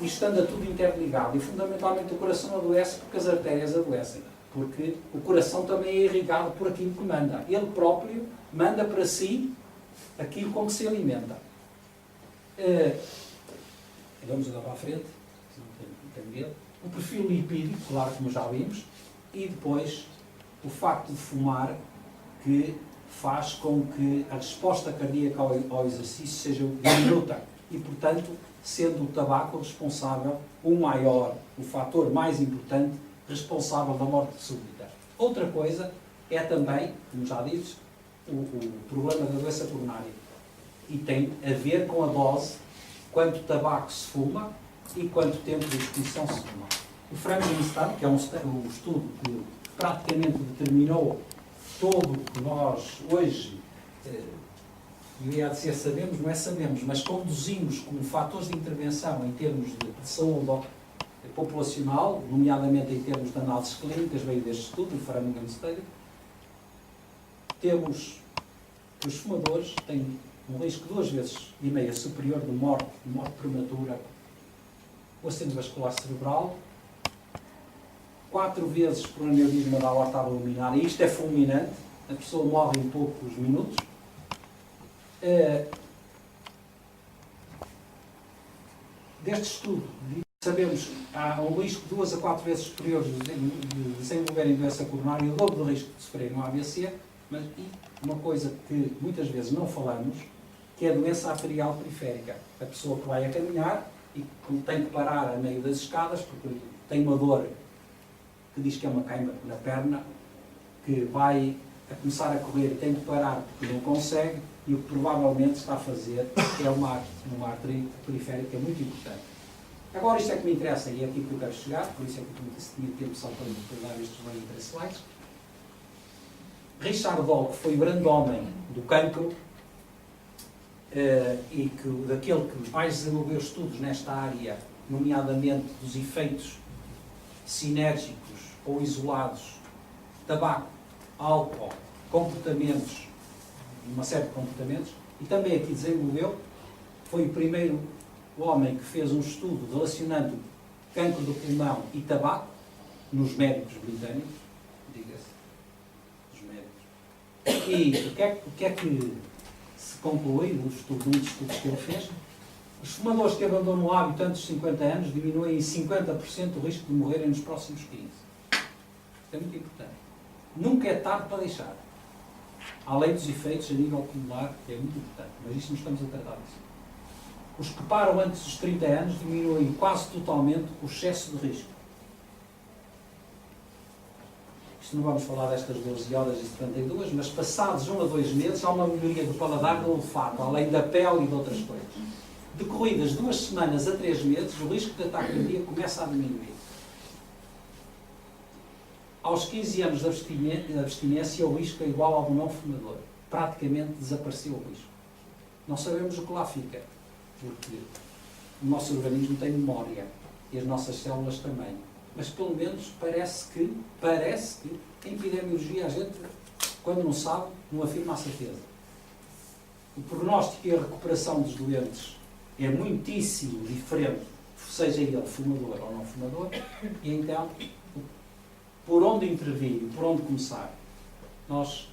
isto anda tudo interligado e, fundamentalmente, o coração adoece porque as artérias adoecem. Porque o coração também é irrigado por aquilo que manda. Ele próprio manda para si aquilo com que se alimenta. Vamos andar para a frente, se não tem medo. O perfil lipídico, claro, como já vimos, e depois o facto de fumar, que faz com que a resposta cardíaca ao exercício seja diminuta e, portanto, sendo o tabaco responsável, o fator mais importante responsável da morte súbita. Outra coisa é também, como já disse, o problema da doença coronária. E tem a ver com a dose, quanto tabaco se fuma e quanto tempo de exposição se fuma. O Frankenstein, que é um estudo que praticamente determinou todo o que nós hoje, eu ia dizer sabemos, não é sabemos, mas conduzimos como fatores de intervenção em termos de saúde populacional, nomeadamente em termos de análises clínicas, veio deste estudo, o Framingham Study. Temos que os fumadores têm um risco 2,5 vezes superior de morte prematura, o acidente vascular cerebral, 4 vezes por aneurisma da aorta abdominal, e isto é fulminante, a pessoa morre em poucos minutos. Deste estudo, sabemos que há um risco 2 a 4 vezes superior de desenvolverem doença coronária e o dobro do risco de sofrerem um AVC, mas uma coisa que muitas vezes não falamos, que é a doença arterial periférica. A pessoa que vai a caminhar e que tem que parar a meio das escadas porque tem uma dor que diz que é uma queima na perna, que vai a começar a correr e tem que parar porque não consegue, e o que provavelmente está a fazer é uma artéria periférica muito importante. Agora isto é que me interessa e é aqui que eu quero chegar, por isso é que eu tinha tempo só para dar estes 3 slides. Richard Dahl, que foi o grande homem do cancro, e daquele que mais desenvolveu estudos nesta área, nomeadamente dos efeitos sinérgicos ou isolados, tabaco, álcool, comportamentos, uma série de comportamentos, e também aqui desenvolveu, foi o primeiro homem que fez um estudo relacionando cancro do pulmão e tabaco nos médicos britânicos, diga-se, os médicos. E o que é que se conclui no estudo, num dos estudos que ele fez? Os fumadores que abandonam o hábito antes de 50 anos diminuem em 50% o risco de morrerem nos próximos 15. Isto é muito importante. Nunca é tarde para deixar. Além dos efeitos a nível pulmonar, que é muito importante, mas isto não estamos a tratar disso. Os que param antes dos 30 anos diminuem quase totalmente o excesso de risco. Isto não vamos falar destas 12 horas e 72, mas passados 1 a 2 meses há uma melhoria do paladar e do olfato, além da pele e de outras coisas. Decorridas 2 semanas a 3 meses, o risco de ataque cardíaco começa a diminuir. Aos 15 anos de abstinência, o risco é igual ao do não fumador. Praticamente desapareceu o risco. Não sabemos o que lá fica, porque o nosso organismo tem memória e as nossas células também. Mas pelo menos parece que em epidemiologia a gente, quando não sabe, não afirma a certeza. O prognóstico e a recuperação dos doentes é muitíssimo diferente, seja ele fumador ou não fumador, e então, por onde intervir, por onde começar? Nós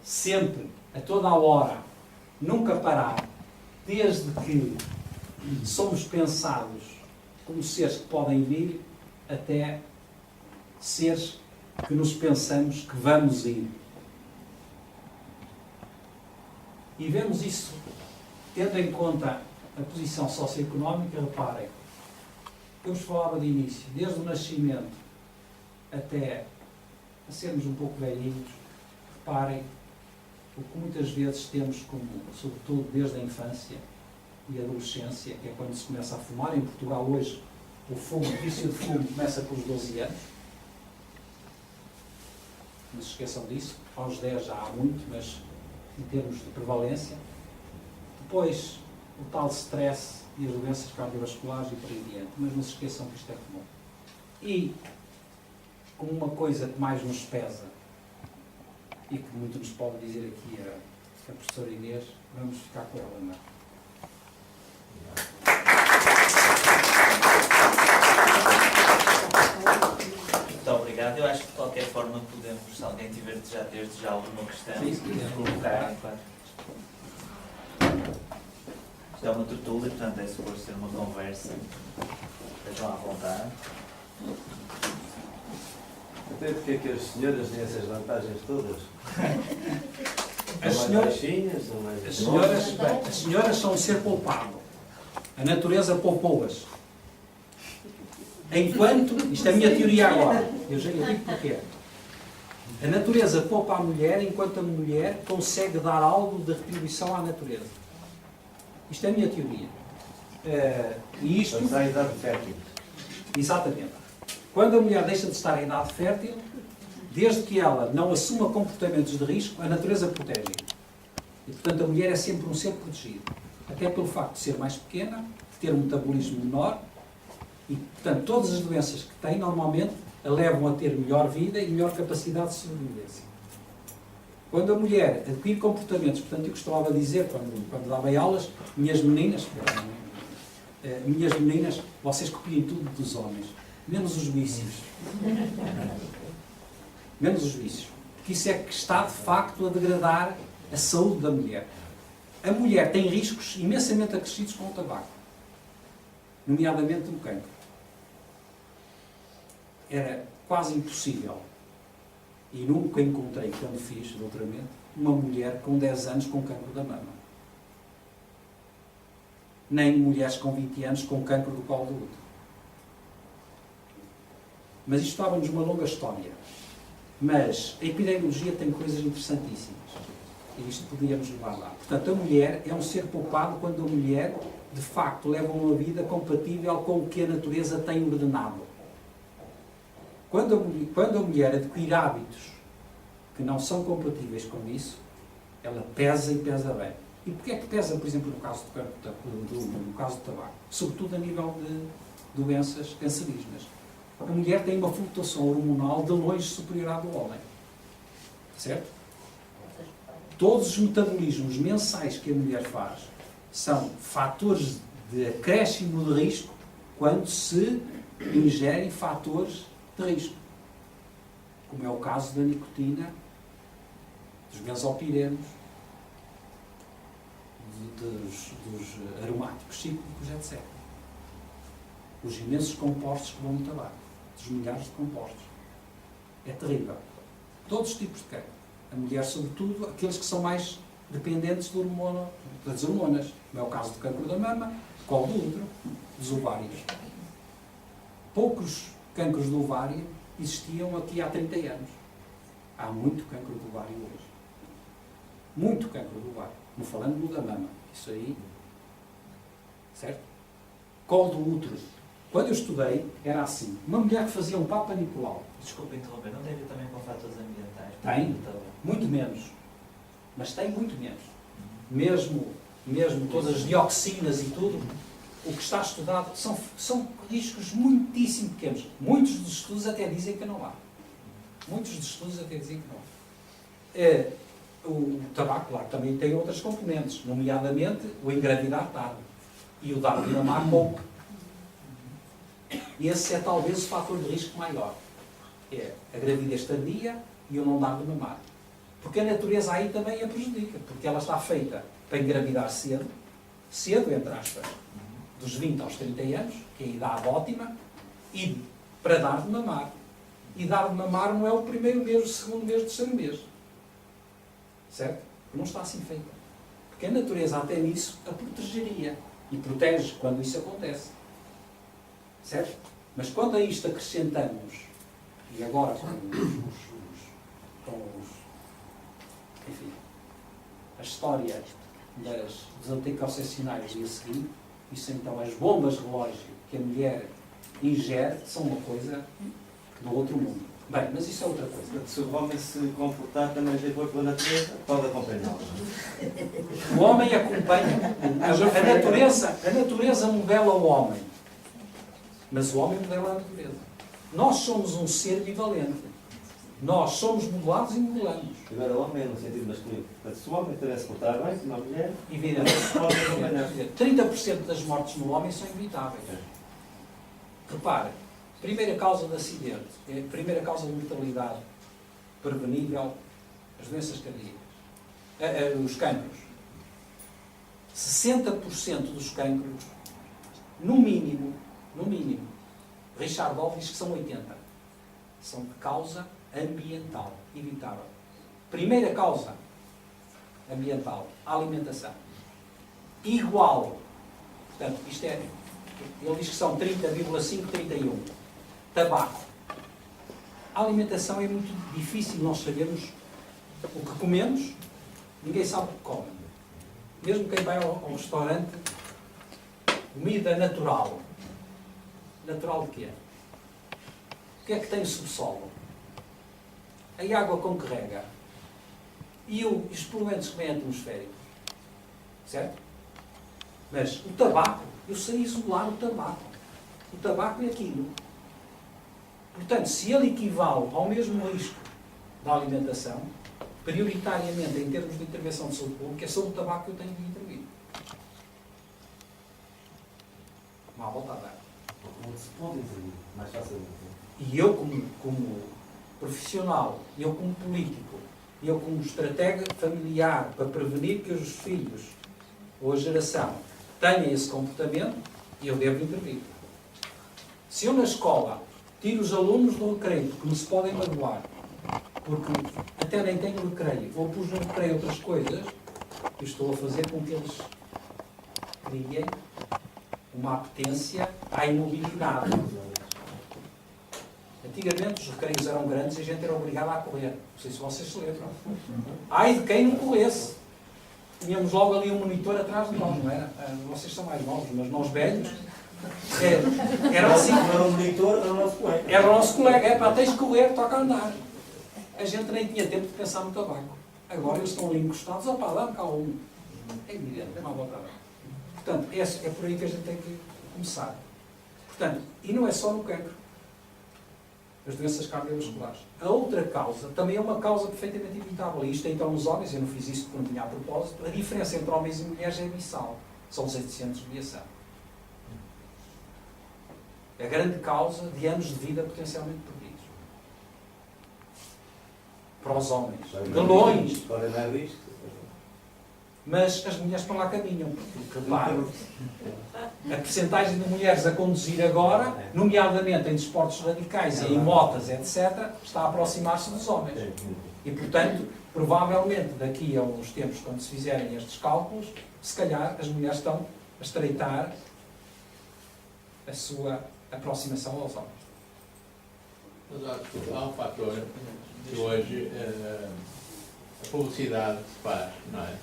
sempre, a toda a hora, nunca parar, desde que somos pensados como seres que podem vir, até seres que nos pensamos que vamos ir. E vemos isso, tendo em conta a posição socioeconómica, reparem, eu vos falava de início, desde o nascimento até a sermos um pouco velhinhos, reparem o que muitas vezes temos como, sobretudo desde a infância e a adolescência, que é quando se começa a fumar. Em Portugal hoje o vício de fumo começa com os 12 anos. Não se esqueçam disso, aos 10 já há muito, mas em termos de prevalência. Depois o tal stress e as doenças cardiovasculares e por aí adiante, mas não se esqueçam que isto é comum. E como uma coisa que mais nos pesa e que muito nos pode dizer aqui a professora Inês, vamos ficar com ela, não é? Muito obrigado. Eu acho que de qualquer alguém tiver desde já alguma questão, Sim, se quiser. colocar enquanto. Isto é uma tertúlia, portanto é suposto ser uma conversa. Estejam à vontade. Até porque é que as senhoras têm essas vantagens todas? As São mais senhoras- baixinhas, são mais As senhoras são um ser poupado. A natureza poupou-as. Enquanto, isto é a minha teoria agora, eu digo porquê. A natureza poupa a mulher enquanto a mulher consegue dar algo de retribuição à natureza. Isto é a minha teoria. E isto, Mas há idade fértil. exatamente. Quando a mulher deixa de estar em idade fértil, desde que ela não assuma comportamentos de risco, a natureza protege. E, portanto, a mulher é sempre um ser protegido. Até pelo facto de ser mais pequena, de ter um metabolismo menor, e, portanto, todas as doenças que tem, normalmente, a levam a ter melhor vida e melhor capacidade de sobrevivência. Quando a mulher adquire comportamentos, portanto, eu costumava dizer, quando dava aulas, minhas meninas, vocês copiem tudo dos homens, menos os vícios. Menos os vícios. Porque isso é que está, de facto, a degradar a saúde da mulher. A mulher tem riscos imensamente acrescidos com o tabaco. Nomeadamente o cancro. Era quase impossível. E nunca encontrei, quando fiz doutoramento, uma mulher com 10 anos com cancro da mama. Nem mulheres com 20 anos com cancro do colo do útero. Mas isto dava-nos uma longa história. Mas a epidemiologia tem coisas interessantíssimas. E isto podíamos levar lá. Portanto, a mulher é um ser poupado quando a mulher, de facto, leva uma vida compatível com o que a natureza tem ordenado. Quando a mulher adquire hábitos que não são compatíveis com isso, ela pesa e pesa bem. E porquê é que pesa, por exemplo, no caso no caso do tabaco? Sobretudo a nível de doenças cancerígenas. A mulher tem uma flutuação hormonal de longe superior à do homem. Certo? Todos os metabolismos mensais que a mulher faz são fatores de acréscimo de risco quando se ingerem fatores de risco. Como é o caso da nicotina, dos benzopirenos, dos aromáticos cíclicos, etc. Os imensos compostos que vão no tabaco. Dos milhares de compostos. É terrível. Todos os tipos de cancro. A mulher, sobretudo, aqueles que são mais dependentes das hormonas. Como é o caso do cancro da mama, do colo do útero, dos ovários. Poucos cancros do ovário existiam aqui há 30 anos. Há muito cancro do ovário hoje. Muito cancro do ovário. Não falando do da mama. Isso aí. Certo? Colo do útero. Quando eu estudei, era assim. Uma mulher que fazia um Papa Nicolau. Desculpa interromper, não tem a ver também com fatores ambientais? Tem. Do tabaco? Muito menos. Mas tem muito menos. Mesmo todas as dioxinas e tudo, o que está estudado são riscos muitíssimo pequenos. Muitos dos estudos até dizem que não há. Muitos dos estudos até dizem que não há. O tabaco, claro, também tem outras componentes, nomeadamente o engravidar tarde e o dar de mamar pouco. E esse é talvez o fator de risco maior. É a gravidez tardia e o não dar de mamar. Porque a natureza aí também a prejudica, porque ela está feita para engravidar cedo, entre aspas, dos 20 aos 30 anos, que é a idade ótima, e para dar de mamar. E dar de mamar não é o primeiro mês, o segundo mês, o terceiro mês. Certo? Não está assim feita. Porque a natureza até nisso a protegeria. E protege quando isso acontece. Certo? Mas quando a isto acrescentamos, e agora enfim, a história dos anticoncepcionais e a seguir, isso então, as bombas de relógio que a mulher ingere são uma coisa do outro mundo. Bem, mas isso é outra coisa. Se o homem se comportar também de acordo com a natureza, pode acompanhá-lo. O homem acompanha. A natureza modela o homem. Mas o homem modela a natureza. Nós somos um ser bivalente. Nós somos modelados e modelamos. Agora, o homem é no sentido masculino. Portanto, se o homem tivesse se portar bem, uma mulher, Evidentemente. pode acompanhar. 30% das mortes no homem são evitáveis. Repare, primeira causa de acidente, primeira causa de mortalidade prevenível as doenças cardíacas, os cancros. 60% dos cancros, no mínimo, Richard Ball diz que são 80%, são de causa ambiental, evitável. Primeira causa ambiental, a alimentação. Igual, portanto, isto é, ele diz que são 30,5, 31. Tabaco. A alimentação é muito difícil nós sabermos o que comemos, ninguém sabe o que come. Mesmo quem vai ao restaurante, comida natural. Natural de quê? O que é que tem o subsolo? A água com que rega? E os poluentes que vêm atmosféricos? Certo? Mas o tabaco, eu sei isolar o tabaco. O tabaco é aquilo. Portanto, se ele equivale ao mesmo risco da alimentação, prioritariamente em termos de intervenção de saúde pública, é sobre o tabaco que eu tenho de intervir. Não há volta a dar. Onde se pode intervir mais facilmente. E eu, como profissional, eu como político, eu como estratega familiar para prevenir que os filhos ou a geração tenham esse comportamento, eu devo intervir. Se eu na escola tiro os alunos do recreio porque não se podem magoar, porque até nem tenho recreio, ou pus no recreio outras coisas, eu estou a fazer com que eles criem uma apetência à imobilidade. Antigamente os recreios eram grandes e a gente era obrigado a correr. Não sei se vocês se lembram. Ai de quem não corresse. Tínhamos logo ali um monitor atrás de nós, não era? Vocês são mais novos, mas nós velhos. Era assim. Não era o monitor, era o nosso colega. Era o nosso colega. É pá, tens de correr, toca a andar. A gente nem tinha tempo de pensar no tabaco. Agora eles estão ali encostados. Ó pá, dá-me cá um. É evidente, não há volta a dar. Portanto, é por aí que a gente tem que começar. Portanto, e não é só no cancro. As doenças cardiovasculares. A outra causa também é uma causa perfeitamente evitável. E isto é então nos homens, eu não fiz isso porque não tinha a propósito. A diferença entre homens e mulheres é abissal. São os antecedentes de desviação. É a grande causa de anos de vida potencialmente perdidos. Para os homens. De longe. Mas as mulheres para lá caminham. Porque, repare, a percentagem de mulheres a conduzir agora, nomeadamente em desportos radicais e em motas, etc., está a aproximar-se dos homens. E, portanto, provavelmente, daqui a uns tempos, quando se fizerem estes cálculos, se calhar as mulheres estão a estreitar a sua aproximação aos homens. Mas há um fator que hoje a publicidade que se faz, não é?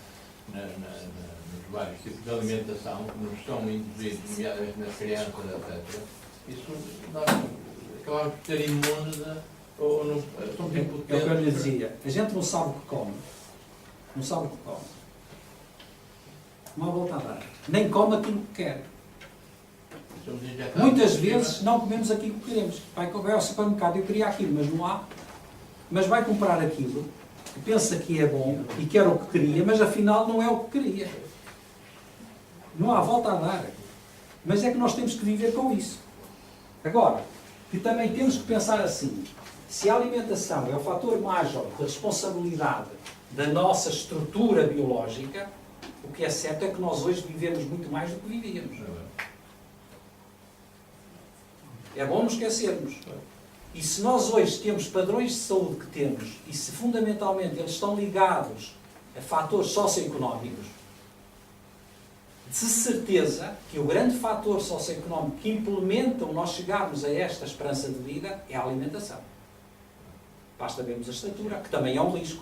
Nos vários tipos de alimentação que nos são induzidos, nomeadamente nas crianças, etc. Isso nós acabamos de ter imunes ou não somos É o impotentes. que eu lhe dizia. A gente não sabe o que come. Não sabe o que come. Não há volta a dar. Nem come aquilo que quer. Somos injetados Muitas por cima. vezes não comemos aquilo que queremos. Vai ao supermercado, eu queria aquilo, mas não há. Mas vai comprar aquilo, que pensa que é bom e que era o que queria, mas afinal não é o que queria. Não há volta a dar. Mas é que nós temos que viver com isso. Agora, que também temos que pensar assim, se a alimentação é o fator major de responsabilidade da nossa estrutura biológica, o que é certo é que nós hoje vivemos muito mais do que vivíamos. É bom não esquecermos. E se nós hoje temos padrões de saúde que temos, e se fundamentalmente eles estão ligados a fatores socioeconómicos, de certeza que o grande fator socioeconómico que implementa o nós chegarmos a esta esperança de vida é a alimentação. Basta vermos a estatura, que também é um risco.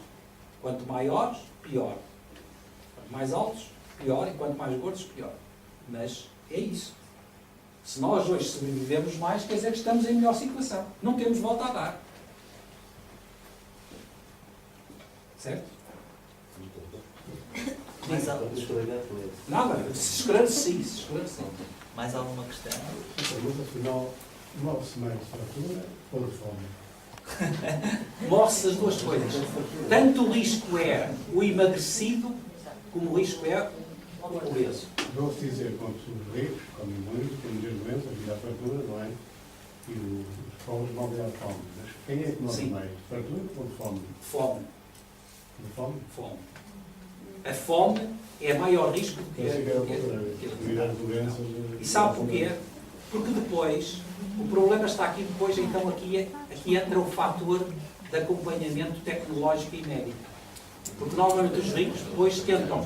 Quanto maiores, pior. Quanto mais altos, pior. E quanto mais gordos, pior. Mas é isso. Se nós hoje sobrevivemos mais, quer dizer que estamos em melhor situação. Não temos volta a dar. Certo? Mais, Nada. Se esclareci. mais alguma questão? A pergunta final, morre-se mais de fratura ou de fome? Morre-se das duas coisas. Tanto o risco é o emagrecido, como o risco é o obeso. Vou-se dizer quanto os ricos comem muito, têm muitas doenças, e a fratura, não é? E os pobres morrem à fome. Mas Quem é que morre Sim. mais? De fartura ou de fome? Fome. De fome? Fome. A fome é maior risco do que Eu sei que era o que- contrário. que- Devido às doenças. E sabe porquê? Porque depois, o problema está aqui depois, então aqui entra o fator de acompanhamento tecnológico e médico. Porque normalmente os ricos depois tentam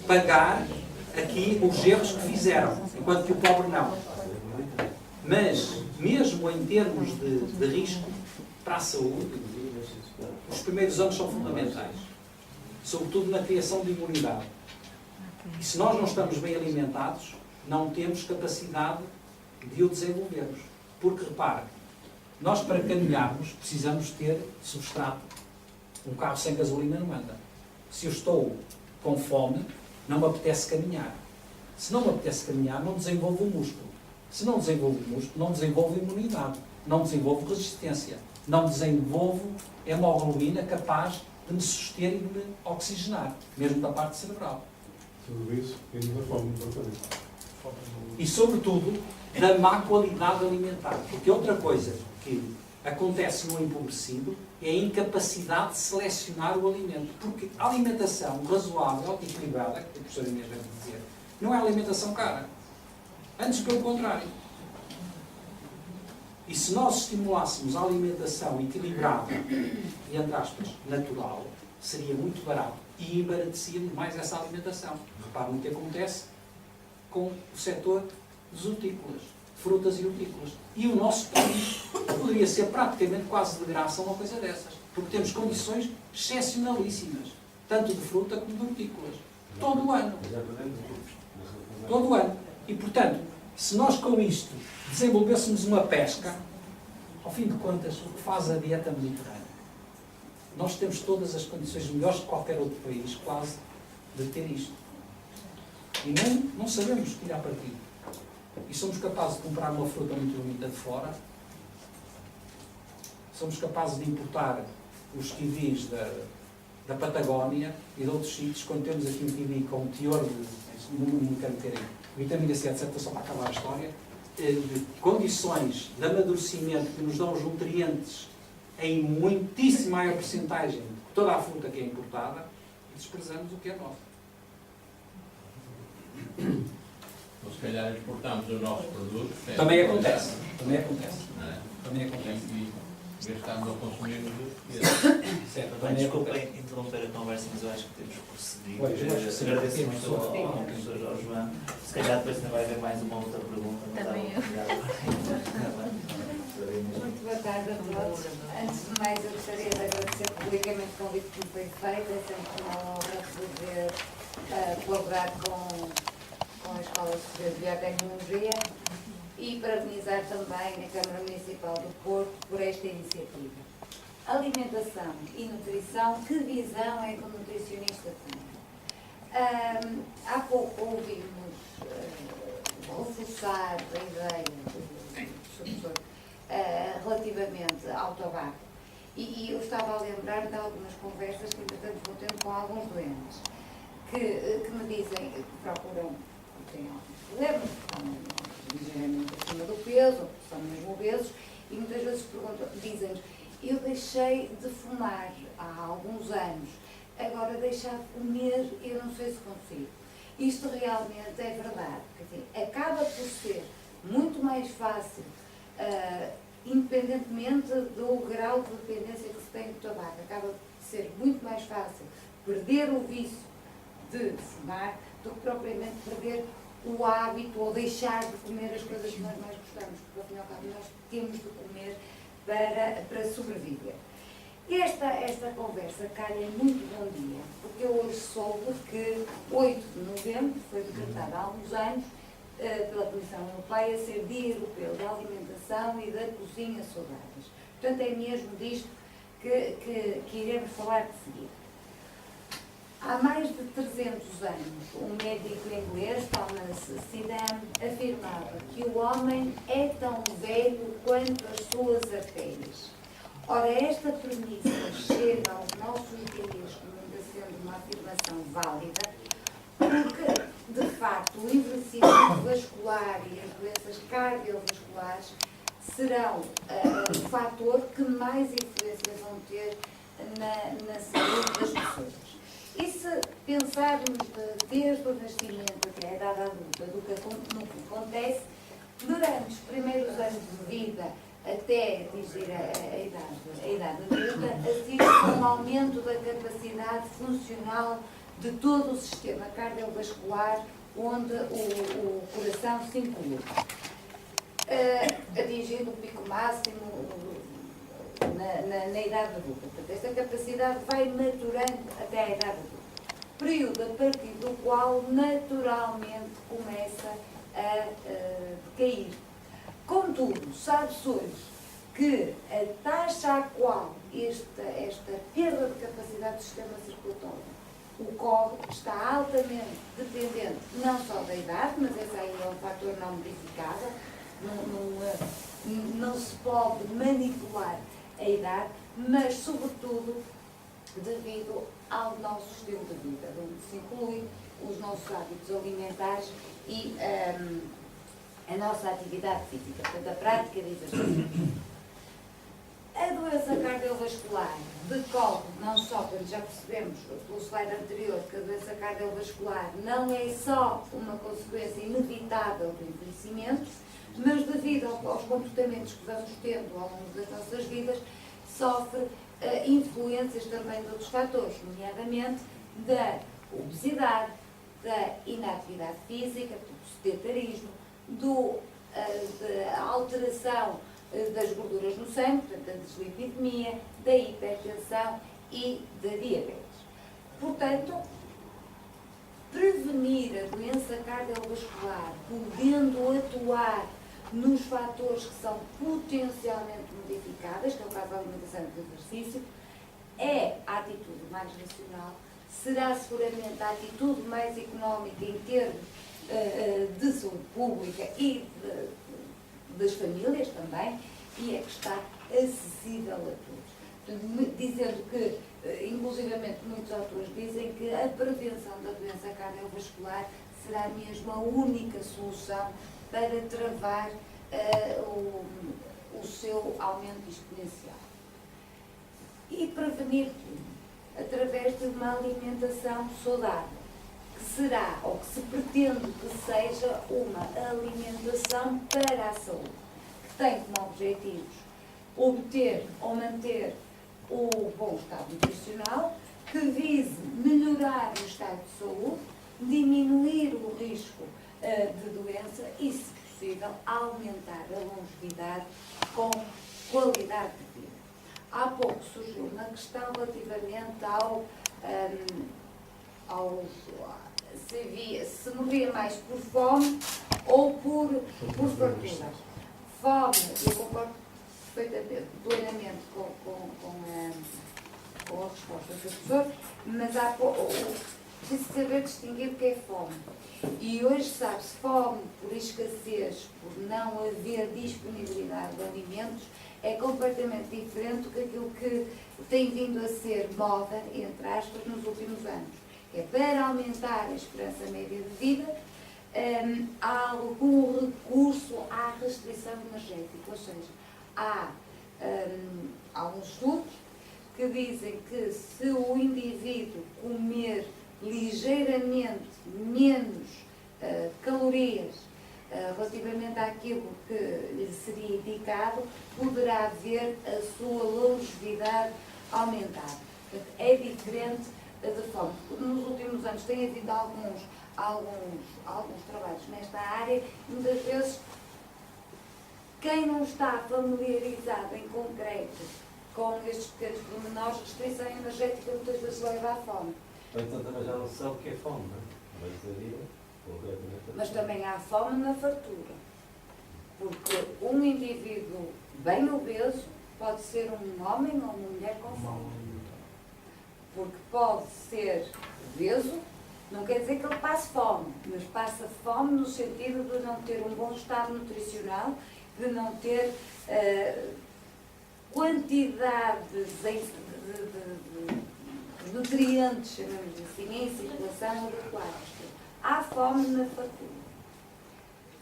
pagar aqui os erros que fizeram, enquanto que o pobre não. Mas, mesmo em termos de risco para a saúde, os primeiros anos são fundamentais. Sobretudo na criação de imunidade. E se nós não estamos bem alimentados, não temos capacidade de o desenvolvermos. Porque, repare, nós para caminharmos precisamos ter substrato. Um carro sem gasolina não anda. Se eu estou com fome, não me apetece caminhar. Se não me apetece caminhar, não desenvolvo o músculo. Se não desenvolvo o músculo, não desenvolvo imunidade. Não desenvolvo resistência. Não desenvolvo hemoglobina capaz de me suster e de me oxigenar, mesmo da parte cerebral. Tudo isso vindo da fome para fazer. E, sobretudo, da má qualidade alimentar. Porque outra coisa que acontece no empobrecido é a incapacidade de selecionar o alimento. Porque a alimentação razoável, equilibrada, que a professora Inês deve dizer, não é alimentação cara. Antes, pelo contrário. E se nós estimulássemos a alimentação equilibrada e, entre aspas, natural, seria muito barato e embaratecíamos mais essa alimentação. Repare no que acontece com o setor dos hortícolas, frutas e hortícolas. E o nosso país poderia ser praticamente quase de graça uma coisa dessas, porque temos condições excepcionalíssimas, tanto de fruta como de hortícolas. Todo o ano. Todo o ano. E, portanto, se nós com isto desenvolvêssemos uma pesca, ao fim de contas, o que faz a dieta mediterrânea? Nós temos todas as condições melhores que qualquer outro país, quase, de ter isto. E não sabemos tirar partido. E somos capazes de comprar uma fruta muito bonita de fora. Somos capazes de importar os kiwis da Patagónia e de outros sítios, quando temos aqui um kiwi com um teor não quero meter em vitamina C, etc., só para acabar a história, de condições de amadurecimento que nos dão os nutrientes em muitíssima maior porcentagem de toda a fruta que é importada, e desprezamos o que é nosso. Ou se calhar exportamos os nossos produtos. Também acontece. Também acontece. Não é? Também acontece. E gastamos ou consumimos o que é. Certo, Bem, também desculpem acontece. interromper a conversa, mas eu acho que temos que prosseguir. Pois, eu acho que sim. Agradeço Temos muito só- ao professor Jorge João. Se calhar depois ainda vai haver mais uma outra pergunta. não dá? Também eu. Muito boa tarde a todos. Antes de mais, eu gostaria de agradecer publicamente o convite que me foi feito. É sempre uma honra poder colaborar com a Escola Superior de Biotecnologia e parabenizar também a Câmara Municipal do Porto por esta iniciativa. Alimentação e nutrição, que visão é que o nutricionista tem? Há pouco ouvimos reforçar a ideia do professor relativamente ao tabaco. E eu estava a lembrar de algumas conversas que, entretanto, vou tendo com alguns doentes que me dizem que procuram, que têm alguns problemas, que estão ligeiramente acima do peso, ou que são mesmo obesos, e muitas vezes dizem-nos: eu deixei de fumar há alguns anos, agora deixar de comer, eu não sei se consigo. Isto realmente é verdade. Quer dizer, acaba por ser muito mais fácil, independentemente do grau de dependência que se tem do tabaco, acaba por ser muito mais fácil perder o vício de fumar do que propriamente perder o hábito ou deixar de comer as coisas que nós mais gostamos, porque ao fim e ao cabo nós temos de comer para sobreviver. Esta conversa calha muito bom dia, porque eu hoje soube que 8 de novembro foi decretado há alguns anos pela Comissão Europeia ser Dia Europeu da Alimentação e da Cozinha Saudáveis. Portanto, é mesmo disto que iremos falar de seguida. Há mais de 300 anos, um médico inglês, Thomas Sidham, afirmava que o homem é tão velho quanto as suas artérias. Ora, esta premissa chega aos nossos dias como ainda sendo uma afirmação válida, porque, de facto, o envelhecimento vascular e as doenças cardiovasculares serão o fator que mais influência vão ter na saúde das pessoas. E se pensarmos desde o nascimento até a idade adulta, do que acontece, durante os primeiros anos de vida, até atingir a idade adulta, assiste a um aumento da capacidade funcional de todo o sistema cardiovascular, onde o coração se inclui, atingindo o pico máximo na idade adulta. Portanto, esta capacidade vai maturando até a idade adulta. Período a partir do qual naturalmente começa a decair. Contudo, sabe-se hoje que a taxa a qual esta perda de capacidade do sistema circulatório ocorre está altamente dependente não só da idade, mas esse aí é um fator não modificável, não se pode manipular a idade, mas sobretudo devido ao nosso estilo de vida, onde se inclui os nossos hábitos alimentares e a nossa atividade física, portanto, a prática de exercício. A doença cardiovascular decorre não só, como já percebemos pelo slide anterior, que a doença cardiovascular não é só uma consequência inevitável do envelhecimento, mas devido aos comportamentos que vamos tendo ao longo das nossas vidas, sofre influências também de outros fatores, nomeadamente da obesidade, da inatividade física, do sedentarismo, da alteração das gorduras no sangue, portanto, da dislipidemia, da hipertensão e da diabetes. Portanto, prevenir a doença cardiovascular, podendo atuar nos fatores que são potencialmente modificáveis, que é o caso da alimentação e do exercício, é a atitude mais racional, será seguramente a atitude mais económica em termos de saúde pública e das famílias também, e é que está acessível a todos. Portanto, dizendo que, inclusivamente, muitos autores dizem que a prevenção da doença cardiovascular será mesmo a única solução para travar o seu aumento exponencial. E prevenir através de uma alimentação saudável, que será, ou que se pretende que seja, uma alimentação para a saúde, que tem como objetivos obter ou manter o bom estado nutricional, que vise melhorar o estado de saúde, diminuir o risco de doença e, se possível, aumentar a longevidade com qualidade de vida. Há pouco surgiu uma questão relativamente se morria mais por fome ou por fartura. Fome, eu concordo perfeitamente, plenamente com a resposta do professor, mas há pouco, preciso saber distinguir o que é fome. E hoje sabe-se, fome por escassez, por não haver disponibilidade de alimentos, é completamente diferente do que aquilo que tem vindo a ser moda, entre aspas, nos últimos anos. É para aumentar a esperança média de vida, há algum recurso à restrição energética, ou seja, há alguns estudos que dizem que se o indivíduo comer ligeiramente menos calorias relativamente àquilo que lhe seria indicado, poderá ver a sua longevidade aumentar. Portanto, é diferente de fome. Nos últimos anos tem havido alguns trabalhos nesta área, muitas vezes quem não está familiarizado em concreto com estes pequenos pormenores, restrição energética muitas vezes leva à fome. Então também já não se sabe o que é fome, não é? Mas também há fome na fartura. Porque um indivíduo bem obeso pode ser um homem ou uma mulher com fome. Porque pode ser obeso, não quer dizer que ele passe fome, mas passa fome no sentido de não ter um bom estado nutricional, de não ter quantidade de nutrientes, chamamos assim, em circulação adequada. Há fome na fartura.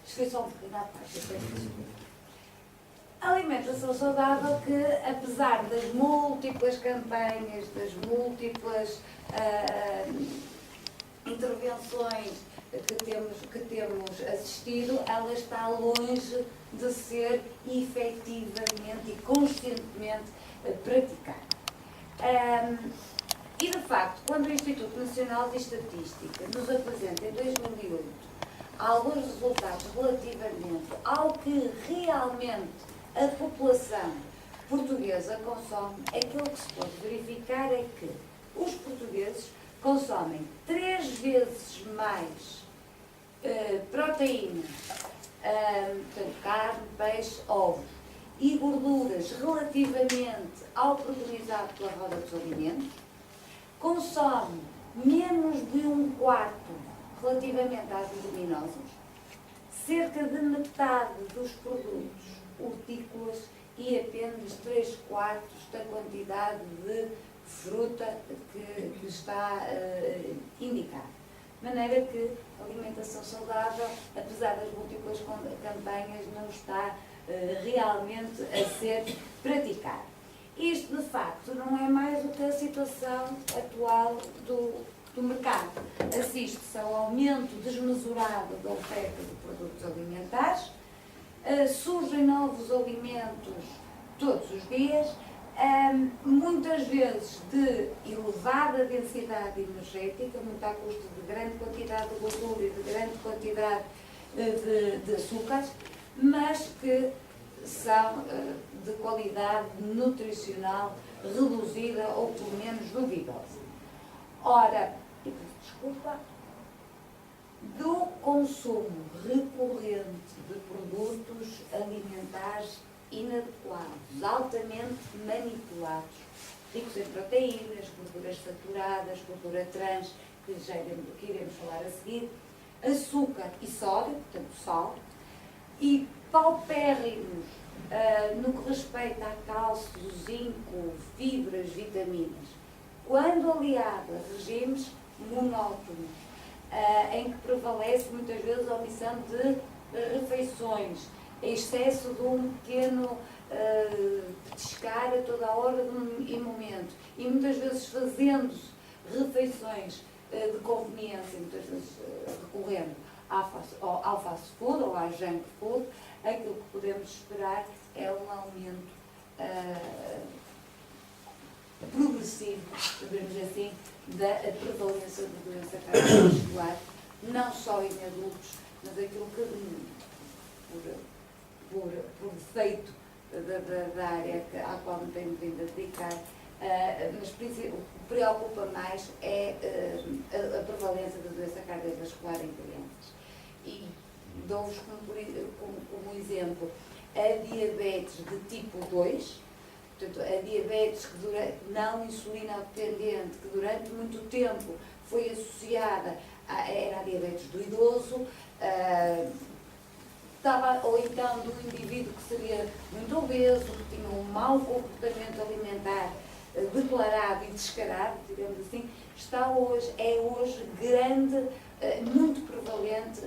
Isto foi só um bocadinho à parte. Alimentação saudável que, apesar das múltiplas campanhas, das múltiplas intervenções que temos assistido, ela está longe de ser efetivamente e conscientemente praticada. E, de facto, quando o Instituto Nacional de Estatística nos apresenta em 2008 alguns resultados relativamente ao que realmente a população portuguesa consome, aquilo que se pode verificar é que os portugueses consomem 3 vezes mais proteínas, portanto, carne, peixe, ovos e gorduras relativamente ao preconizado pela Roda dos Alimentos, consome menos de 1/4 relativamente às leguminosas, cerca de metade dos produtos hortícolas e apenas 3/4 da quantidade de fruta que está indicada. De maneira que a alimentação saudável, apesar das múltiplas campanhas, não está realmente a ser praticada. Isto, de facto, não é mais do que a situação atual do mercado. Assiste-se ao aumento desmesurado da oferta de produtos alimentares, surgem novos alimentos todos os dias, muitas vezes de elevada densidade energética, muito à custa de grande quantidade de gordura e de grande quantidade de açúcares, mas que são de qualidade nutricional reduzida ou pelo menos duvidosa. Ora, desculpa, do consumo recorrente de produtos alimentares inadequados, altamente manipulados, ricos em proteínas, gorduras saturadas, gordura trans, que iremos falar a seguir, açúcar e sódio, portanto sal, e paupérrimos no que respeita a cálcio, zinco, fibras, vitaminas, quando aliado a regimes monótonos, em que prevalece muitas vezes a omissão de refeições, excesso de um pequeno petiscar a toda a hora e momento, e muitas vezes fazendo-se refeições de conveniência, muitas vezes recorrendo ao fast food ou à junk food, aquilo que podemos esperar é um aumento progressivo, digamos assim, da prevalência de doença cardiovascular, não só em adultos, mas aquilo que, por defeito da área à qual me tenho vindo a dedicar, mas o que preocupa mais é a prevalência da doença cardiovascular em crianças. E dou-vos como exemplo a diabetes de tipo 2, portanto, a diabetes não insulina dependente, que durante muito tempo foi associada era a diabetes do idoso, ou então do indivíduo que seria muito obeso, que tinha um mau comportamento alimentar declarado e descarado, digamos assim, é hoje grande, muito prevalente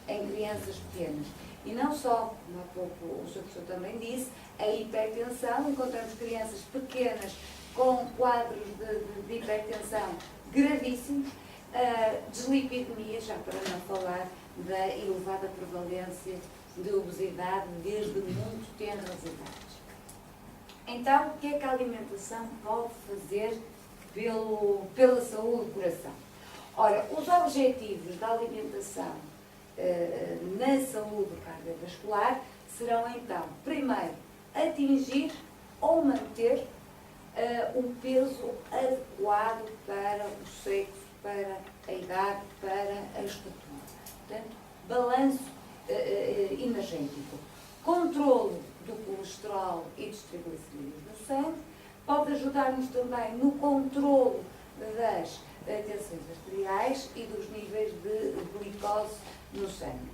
em crianças pequenas. E não só, como há pouco o Sr. Professor também disse, a hipertensão, encontramos crianças pequenas com quadros de hipertensão gravíssimos, dislipidemia, já para não falar da elevada prevalência de obesidade desde muito tenras idades. Então, o que é que a alimentação pode fazer pela saúde do coração? Ora, os objetivos da alimentação na saúde cardiovascular serão então, primeiro, atingir ou manter um peso adequado para o sexo, para a idade, para a estatura. Portanto, balanço energético, controlo do colesterol e dos triglicerídeos no sangue, pode ajudar-nos também no controlo das tensões arteriais e dos níveis de glicose no sangue.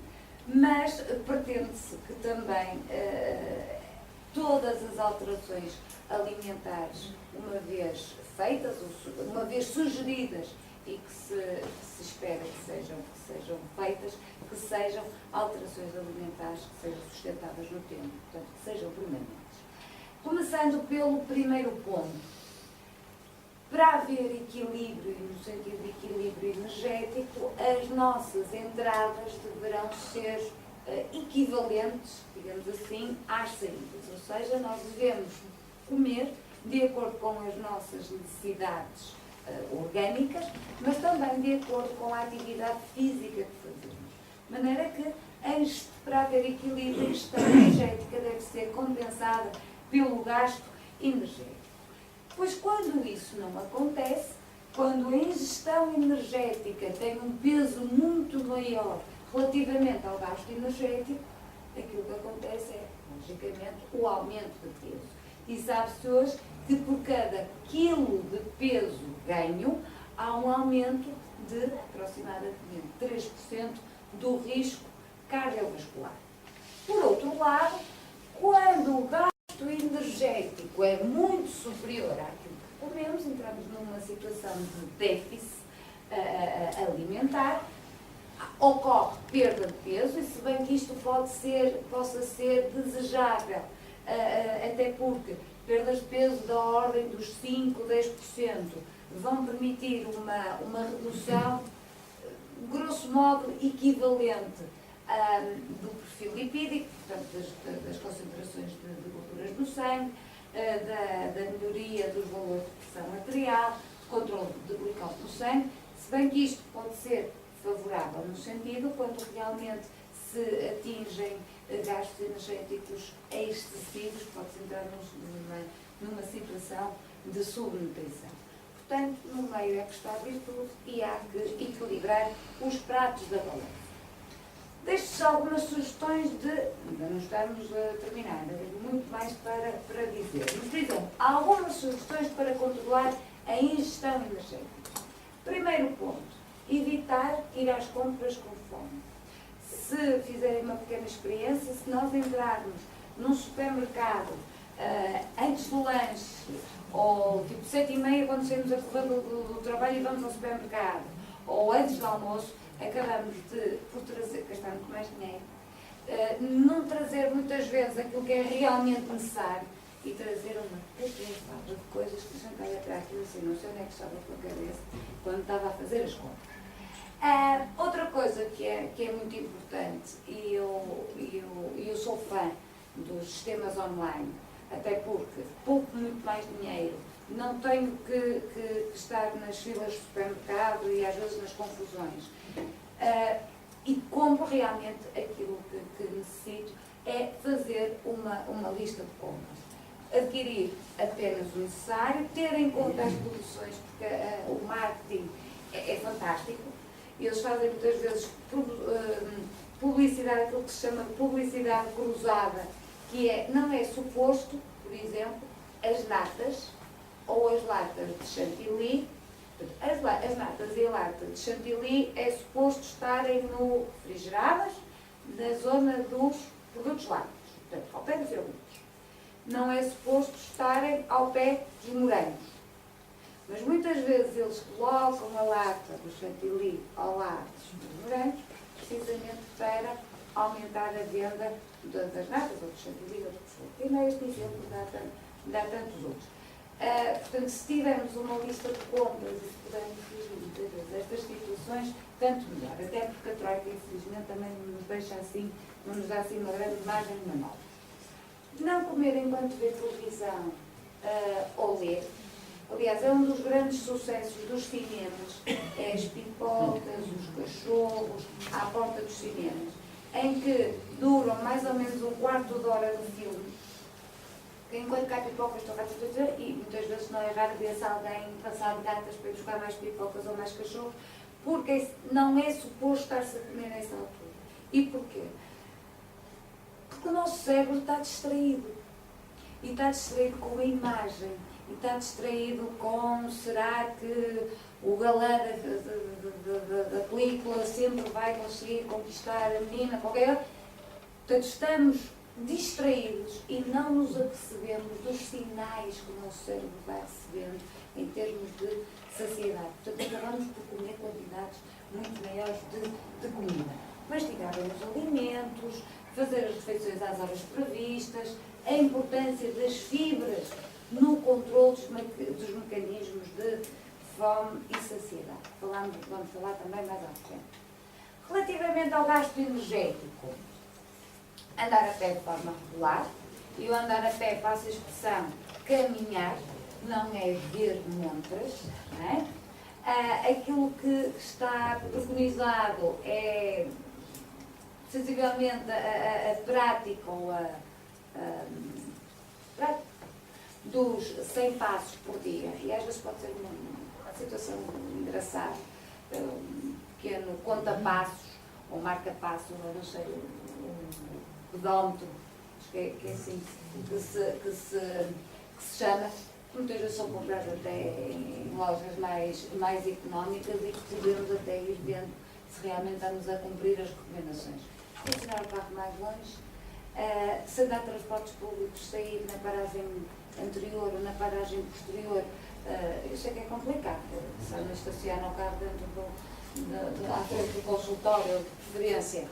Mas pretende-se que também todas as alterações alimentares, uma vez feitas, uma vez sugeridas e que se espera que sejam feitas, que sejam alterações alimentares que sejam sustentáveis no tempo, portanto, que sejam permanentes. Começando pelo primeiro ponto. Para haver equilíbrio, no sentido de equilíbrio energético, as nossas entradas deverão ser equivalentes, digamos assim, às saídas. Ou seja, nós devemos comer de acordo com as nossas necessidades orgânicas, mas também de acordo com a atividade física que fazemos. De maneira que, para haver equilíbrio, a ingestão energética deve ser compensada pelo gasto energético. Pois quando isso não acontece, quando a ingestão energética tem um peso muito maior relativamente ao gasto energético, aquilo que acontece é, logicamente, o aumento de peso. E sabe-se hoje que por cada quilo de peso ganho, há um aumento de aproximadamente 3% do risco cardiovascular. Por outro lado, quando o gasto energético é muito superior àquilo que comemos, entramos numa situação de déficit alimentar, ocorre perda de peso, e se bem que isto possa ser desejável, até porque perdas de peso da ordem dos 5, 10% vão permitir uma redução, grosso modo, equivalente do perfil lipídico, portanto, das concentrações de gorduras no sangue, da melhoria dos valores de pressão arterial, controle de glicose no sangue, se bem que isto pode ser favorável no sentido quando realmente se atingem gastos energéticos excessivos, pode-se entrar numa situação de subnutrição. Portanto, no meio é que está a virtude e há que equilibrar os pratos da balança. Deixo-vos algumas sugestões ainda não estamos a terminar, ainda tenho muito mais para dizer. Mas, por exemplo, há algumas sugestões para controlar a ingestão energética. Primeiro ponto, evitar ir às compras com fome. Se fizerem uma pequena experiência, se nós entrarmos num supermercado antes do lanche, ou tipo 7h30 quando saímos a correr do trabalho e vamos ao supermercado, ou antes do almoço, acabamos por gastar muito mais dinheiro, não trazer muitas vezes aquilo que é realmente necessário e trazer uma cabeçada de coisas que a gente vai atrás aquilo assim, não sei onde é que estava com a cabeça quando estava a fazer as compras. Outra coisa que é muito importante, e eu sou fã dos sistemas online, até porque pouco muito mais dinheiro, não tenho que estar nas filas de supermercado e às vezes nas confusões. E compro realmente aquilo que necessito, é fazer uma lista de compras. Adquirir apenas o necessário, ter em conta as produções, porque o marketing é fantástico. Eles fazem muitas vezes publicidade, aquilo que se chama de publicidade cruzada, que não é suposto, por exemplo, as natas ou as latas de chantilly. As natas e a lata de chantilly é suposto estarem refrigeradas na zona dos produtos lácteos, portanto, ao pé dos iogurtes. Não é suposto estarem ao pé dos morangos. Mas muitas vezes eles colocam a lata do chantilly ao lado dos morangos, precisamente para aumentar a venda das natas ou do chantilly ou do que for. E não é este exemplo, dá tantos outros. Portanto, se tivermos uma lista de compras e se pudermos fugir muitas vezes estas situações, tanto melhor. Até porque a Troika, infelizmente, também nos deixa assim, não nos dá assim uma grande margem de manobra. Não comer enquanto vê televisão ou ler. Aliás, é um dos grandes sucessos dos cinemas, é as pipocas, os cachorros, à porta dos cinemas, em que duram mais ou menos um quarto de hora de filme. Enquanto cá pipocas, estão gatas a dizer, e muitas vezes não é raro ver-se alguém passar de gatas para ir buscar mais pipocas ou mais cachorros, porque não é suposto estar-se a comer nessa altura. E porquê? Porque o nosso cérebro está distraído. E está distraído com a imagem. E está distraído com, será que o galã da película sempre vai conseguir conquistar a menina, qualquer. Portanto, estamos distraídos e não nos apercebemos dos sinais que o nosso cérebro vai recebendo em termos de saciedade. Portanto, acabamos por comer quantidades muito maiores de comida. mastigar bem os alimentos, fazer as refeições às horas previstas, a importância das fibras no controle dos mecanismos de fome e saciedade. Vamos falar também mais à frente. Relativamente ao gasto energético, andar a pé de forma regular, e o andar a pé passa a expressão caminhar, não é ver montras, não é? Aquilo que está preconizado é sensivelmente a prática ou dos 100 passos por dia, e às vezes pode ser uma situação engraçada, um pequeno conta-passos ou marca-passos, eu não sei, um pedómetro, acho que é assim que se chama, que muitas vezes são comprados até em lojas mais económicas e que podemos até ir vendo se realmente estamos a cumprir as recomendações. Ensinar o carro mais longe, se andar transportes públicos, sair na paragem anterior ou na paragem posterior, eu sei que é complicado, se não estaciona o carro dentro à frente do consultório, de preferência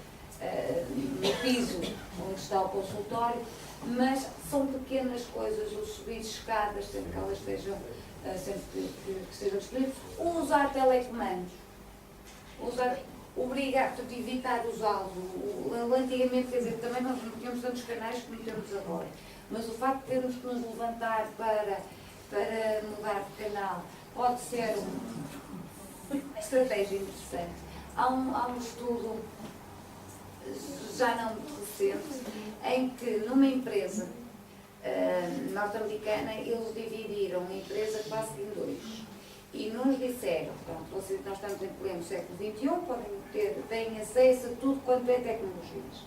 no piso onde está o consultório, mas são pequenas coisas, o subir escadas, sempre que elas estejam, sempre que estejam disponíveis, usar telecomandos, obrigar, portanto, evitar usá-los. Antigamente, quer dizer, também nós não tínhamos tantos canais como temos agora, mas o facto de termos que nos levantar para mudar de canal pode ser uma estratégia interessante. Há um estudo já não muito recente, em que numa empresa norte-americana eles dividiram a empresa quase em dois e nos disseram, pronto, nós estamos em pleno século XXI, têm acesso a tudo quanto é tecnologias.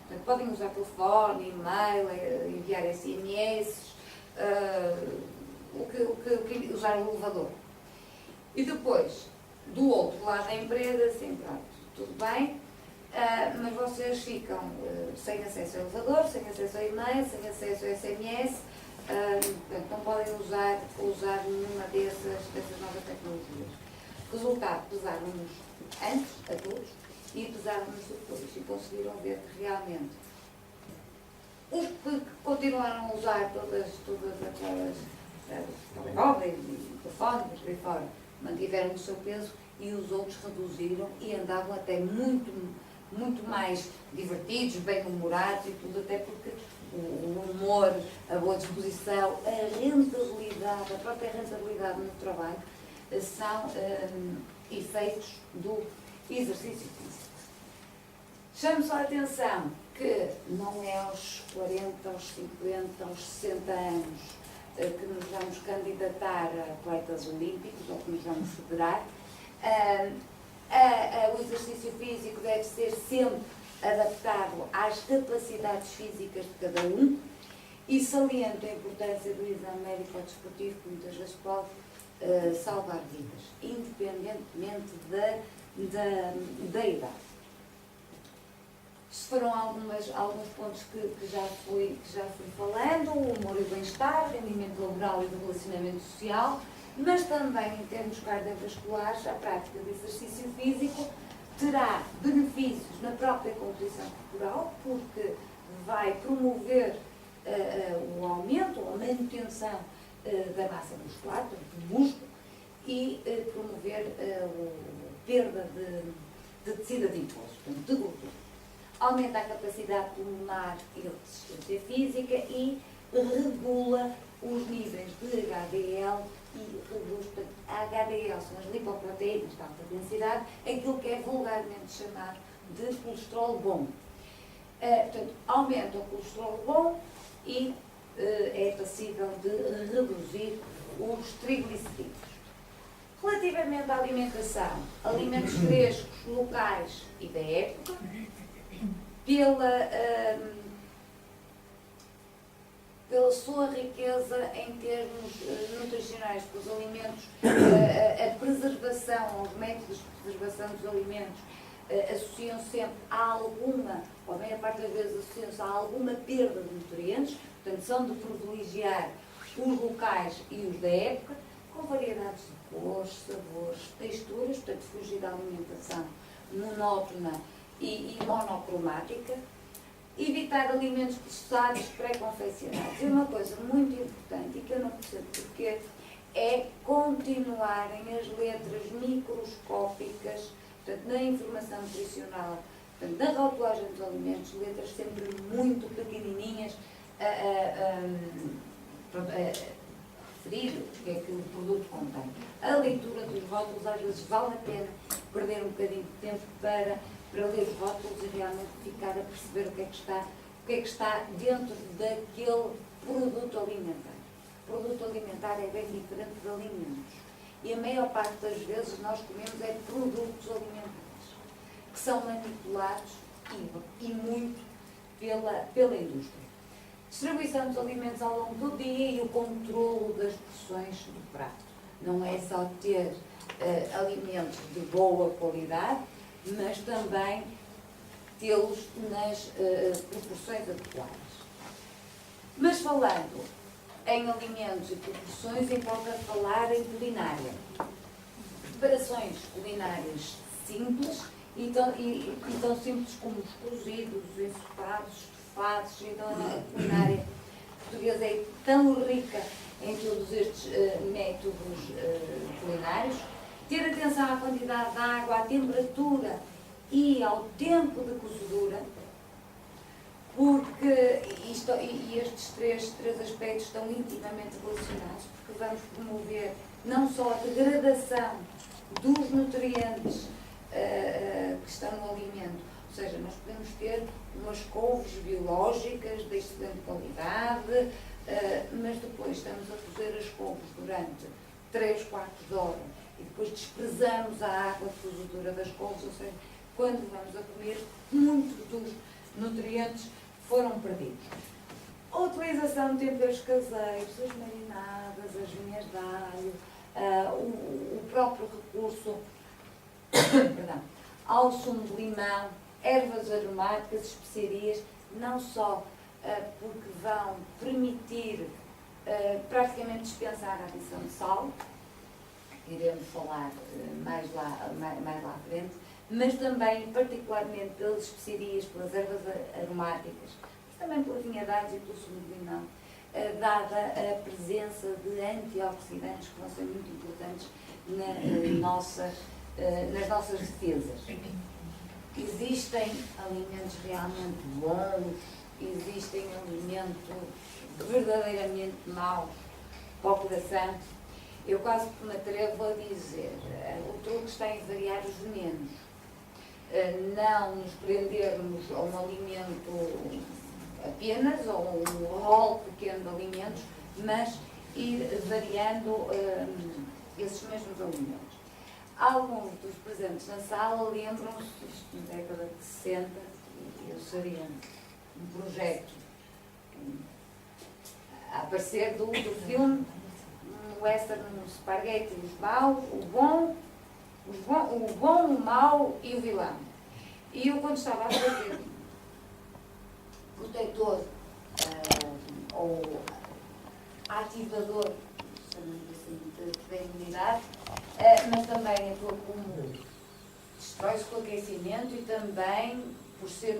Portanto, podem usar telefone, e-mail, enviar SMS, usar o elevador. E depois, do outro lado da empresa, assim, pronto, tudo bem, mas vocês ficam sem acesso ao elevador, sem acesso ao e-mail, sem acesso ao SMS, portanto, não podem usar nenhuma dessas novas tecnologias. Resultado, pesaram-nos antes, a todos, e pesaram-nos depois, e conseguiram ver que realmente os que continuaram a usar todas aquelas telemóveis e telefones, por aí fora, mantiveram o seu peso, e os outros reduziram e andavam até muito mais divertidos, bem-humorados e tudo, até porque o humor, a boa disposição, a rentabilidade, a própria rentabilidade no trabalho são efeitos do exercício físico. Chamo só a atenção que não é aos 40, aos 50, aos 60 anos que nos vamos candidatar a atletas olímpicos ou que nos vamos federar. O exercício físico deve ser sempre adaptado às capacidades físicas de cada um e saliento a importância do exame médico desportivo, que muitas vezes pode salvar vidas, independentemente da idade. Foram alguns pontos que já fui falando: o humor e o bem-estar, rendimento laboral e do relacionamento social, mas também em termos cardiovasculares, a prática de exercício físico terá benefícios na própria composição corporal, porque vai promover o aumento ou a manutenção da massa muscular, do músculo, e promover a perda de tecido adiposo, portanto, de gordura. Aumenta a capacidade pulmonar e a resistência física e regula os níveis de HDL e reduz, portanto, a HDL são as lipoproteínas de alta densidade, aquilo que é vulgarmente chamado de colesterol bom. Portanto, aumenta o colesterol bom e é passível de reduzir os triglicerídeos. Relativamente à alimentação, alimentos frescos, locais e da época, pela sua riqueza em termos nutricionais, porque os alimentos, a preservação, os métodos de preservação dos alimentos associam sempre a alguma, ou a maior parte das vezes associam-se a alguma perda de nutrientes, portanto são de privilegiar os locais e os da época, com variedades de cores, sabores, texturas, portanto fugir da alimentação monótona e monocromática, evitar alimentos processados pré-confeccionados. E uma coisa muito importante, e que eu não percebo porque, é continuarem as letras microscópicas, portanto, na informação nutricional, portanto, na rotulagem dos alimentos, letras sempre muito pequenininhas, referir o que é que o produto contém. A leitura dos rótulos, às vezes, vale a pena perder um bocadinho de tempo para ler os rótulos e realmente ficar a perceber o que é que está dentro daquele produto alimentar. O produto alimentar é bem diferente de alimentos. E a maior parte das vezes nós comemos produtos alimentares, que são manipulados e muito pela indústria. Distribuição dos alimentos ao longo do dia e o controlo das porções do prato. Não é só ter alimentos de boa qualidade, mas também tê-los nas proporções adequadas. Mas falando em alimentos e proporções, importa falar em culinária. Preparações culinárias simples e tão simples como os cozidos, os ensopados, estofados. Então a culinária portuguesa é tão rica em todos estes métodos culinários. Ter atenção à quantidade de água, à temperatura e ao tempo de cozedura, porque estes três aspectos estão intimamente relacionados, porque vamos promover não só a degradação dos nutrientes que estão no alimento, ou seja, nós podemos ter umas couves biológicas de excelente qualidade, mas depois estamos a cozer as couves durante 3/4 de hora e depois desprezamos a água de cozedura das couves, ou seja, quando vamos a comer, muitos dos nutrientes foram perdidos. A utilização de temperos caseiros, as marinadas, as vinhas de alho, o próprio recurso ao sumo de limão, ervas aromáticas, especiarias, não só porque vão permitir praticamente dispensar a adição de sal, iremos falar mais lá à frente, mas também, particularmente, pelas especiarias, pelas ervas aromáticas, mas também pela vinha de alho e pelo sumo de limão, dada a presença de antioxidantes que vão ser muito importantes nas nossas defesas. Existem alimentos realmente bons, existem alimentos verdadeiramente maus para o coração. Eu quase que me atrevo a dizer, o truque está em variar os venenos. Não nos prendermos a um alimento apenas, ou um rol pequeno de alimentos, mas ir variando esses mesmos alimentos. Alguns dos presentes na sala lembram-se, isto na década de 60, eu seria um projeto a aparecer do filme, um western, um spaghetti, os maus, o bom, o mau e o vilão. E eu, quando estava a fazer protetor ou ativador, chamamos assim, da imunidade, mas também atua como destrói-se com o aquecimento e também, por ser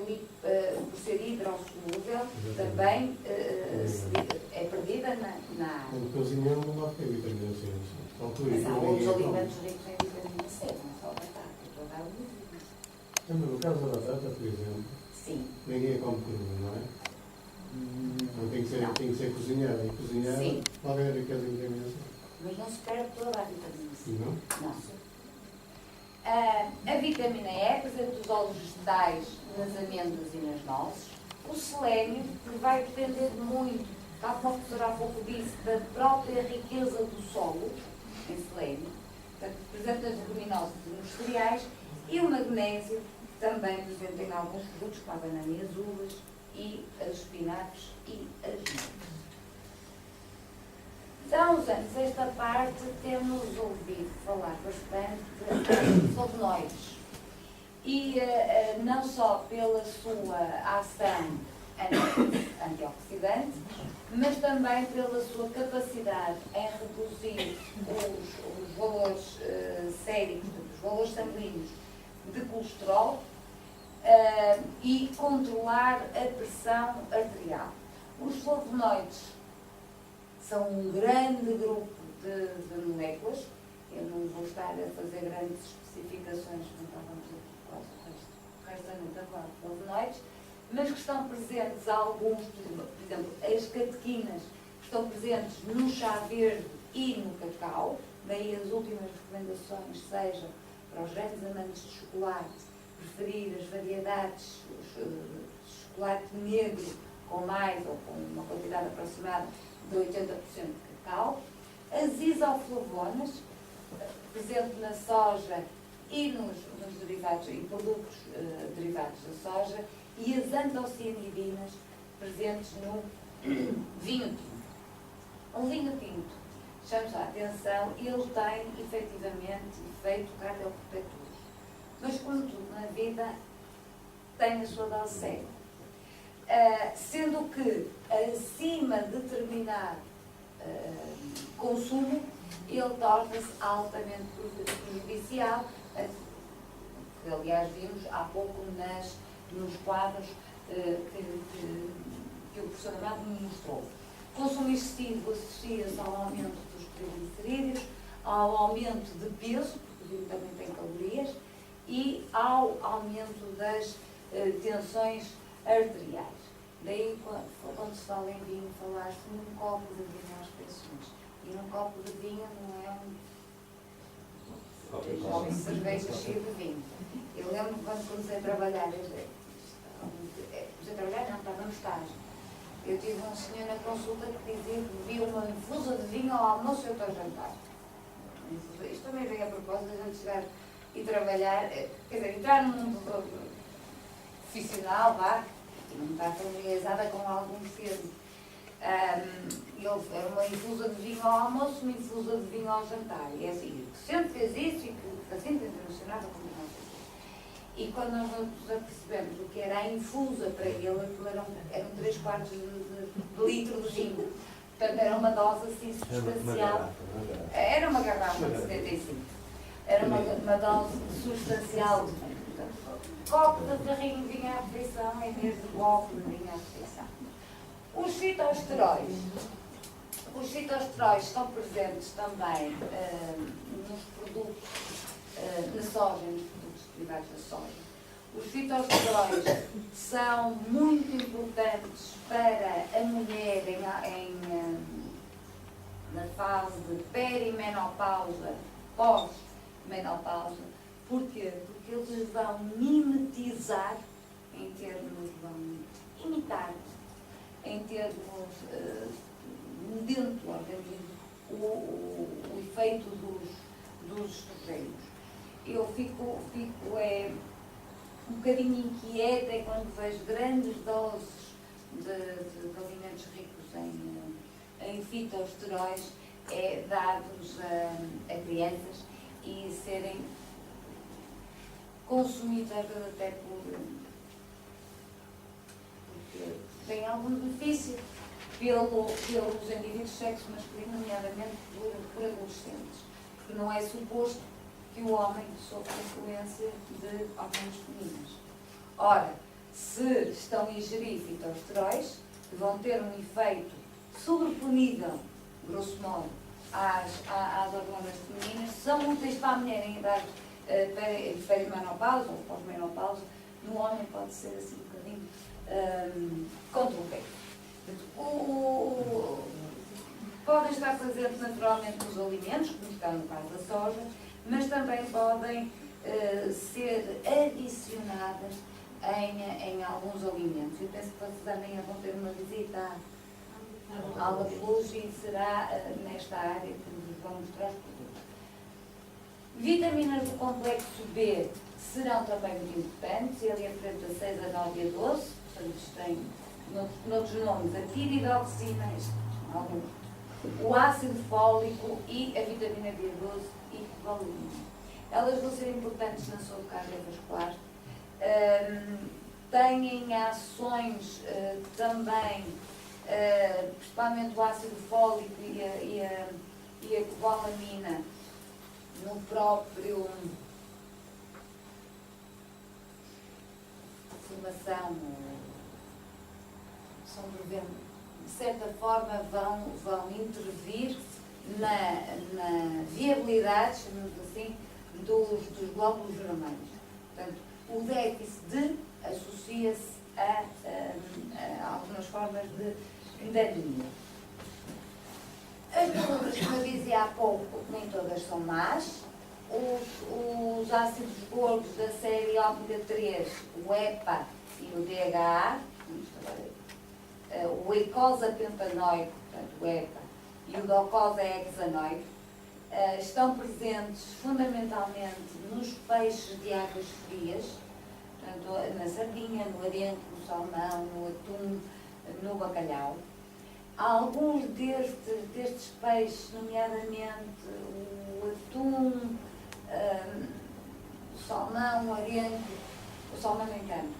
hidrossolúvel, também é perdida na água. Quando cozinhamos, não dá para vitamina C. Mas há outros alimentos ricos em vitamina C, não só a batata, toda a uva. Mas no caso da batata, por exemplo, Sim. ninguém come crua, não é? Não tem que ser cozinhada. E cozinhada pode haver riqueza em vitamina C. Mas não se perde toda a vitamina C. Não? Não. A vitamina E, presente dos óleos vegetais, nas amêndoas e nas nozes. O selênio, que vai depender muito, tal como a professora há pouco disse, da própria riqueza do solo, em selênio, portanto, presente nas leguminosas e nos cereais. E o magnésio, também presente em alguns produtos, como a banana e as uvas, e as espinafres e as nozes. Há uns anos, esta parte, temos ouvido falar bastante de flavonoides. E não só pela sua ação antioxidante, mas também pela sua capacidade em reduzir os valores séricos, os valores sanguíneos de colesterol, e controlar a pressão arterial. Os flavonoides são um grande grupo de moléculas. Eu não vou estar a fazer grandes especificações, não estávamos aqui quase o resto da noite a falar de flavonoides, mas que estão presentes alguns, por exemplo, as catequinas, que estão presentes no chá verde e no cacau. Daí as últimas recomendações sejam para os grandes amantes de chocolate, preferir as variedades, chocolate negro com mais ou com uma quantidade aproximada de 80% de cacau. As isoflavonas, presente na soja e nos derivados e produtos derivados da soja, e as antocianidinas, presentes no vinho tinto. Um vinho tinto, chamo-se a atenção, ele tem efetivamente efeito cardioprotetor. Mas, como tudo na vida, tem a sua dose cega. Sendo que, acima de determinado consumo, ele torna-se altamente prejudicial, que aliás vimos há pouco nos quadros que o professor Amado me mostrou. Consumo excessivo associa-se ao aumento dos triglicerídeos, ao aumento de peso, porque o vinho também tem calorias, e ao aumento das tensões arteriais. Daí, quando se fala em vinho, falar-se num copo de vinho às refeições. E num copo de vinho não é um copo de cerveja cheio de vinho. Eu lembro quando comecei a trabalhar, estava no estágio. Eu tive um senhor na consulta que dizia que bebia uma infusa de vinho ao almoço e ao jantar. Isto também vem a propósito de a gente chegar e trabalhar, quer dizer, entrar num mundo profissional, vá, e não estar familiarizada com algum termo. Era uma infusa de vinho ao almoço, uma infusa de vinho ao jantar. E é assim, que sempre fez isso e que assim internacional como nós. E quando nós nos apercebemos o que era a infusa para ele, eram 3/4 de litro de vinho. Portanto, era uma dose assim substancial. Era uma garrafa de 75. Era uma dose substancial de vinho. Copo de carrinho de vinho à refeição em vez de copo de vinho à refeição. Os fitoesteróis estão presentes também nos produtos, na soja, nos produtos derivados da soja. Os fitoesteróis são muito importantes para a mulher na fase de perimenopausa, pós-menopausa. Porquê? Porque eles vão mimetizar, vão imitar, em termos dentro do organismo, o efeito dos estrogênios. Eu fico um bocadinho inquieta quando vejo grandes doses de alimentos ricos em fitoesteróis dados a crianças e serem consumidos às vezes até porque tem algum benefício pelos indivíduos de sexo masculino, nomeadamente por adolescentes, porque não é suposto que o homem sofra influência de hormonas femininas. Ora, se estão a ingerir fitoesteróis, que vão ter um efeito sobreponível, grosso modo, às hormonas femininas, são úteis para a mulher em idade perimenopausa ou pós-menopausa. No homem pode ser assim um bocadinho controverso. Podem estar presentes naturalmente nos alimentos, como está no caso da soja, mas também podem ser adicionadas em alguns alimentos. Eu penso que vocês amanhã vão ter uma visita à Luz e será nesta área que nos vão mostrar os produtos. Vitaminas do complexo B serão também muito importantes, ele enfrenta 6, a 9 e a 12, portanto tem noutros nomes a tiridoxina, o ácido fólico e a vitamina B12 e valina. Elas vão ser importantes na saúde cardiovascular. Têm ações também, principalmente o ácido fólico e a cobalamina no próprio informação, de certa forma vão intervir na viabilidade, chamamos assim, dos glóbulos vermelhos. Portanto, o déficit associa-se a algumas formas de anemia. As gorduras, como eu dizia há pouco, nem todas são más. Os ácidos gordos da série ômega 3, o EPA e o DHA, o eicosapentanoico, portanto o EPA, e o docosahexanoico, estão presentes fundamentalmente nos peixes de águas frias, portanto, na sardinha, no arenque, no salmão, no atum, no bacalhau. Alguns destes peixes, nomeadamente o atum, o salmão, o arenque, o salmão nem tanto,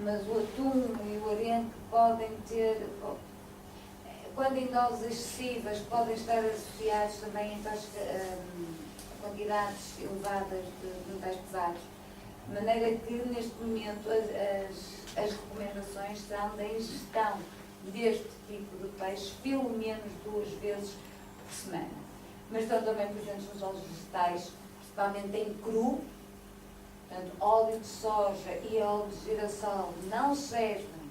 mas o atum e o arenque podem ter, quando em doses excessivas, podem estar associados também a quantidades elevadas de metais pesados. De maneira que, neste momento, as recomendações são da ingestão deste tipo de peixe pelo menos 2 vezes por semana. Mas estão também presentes nos óleos vegetais, principalmente em cru. Portanto, óleo de soja e óleo de girassol não servem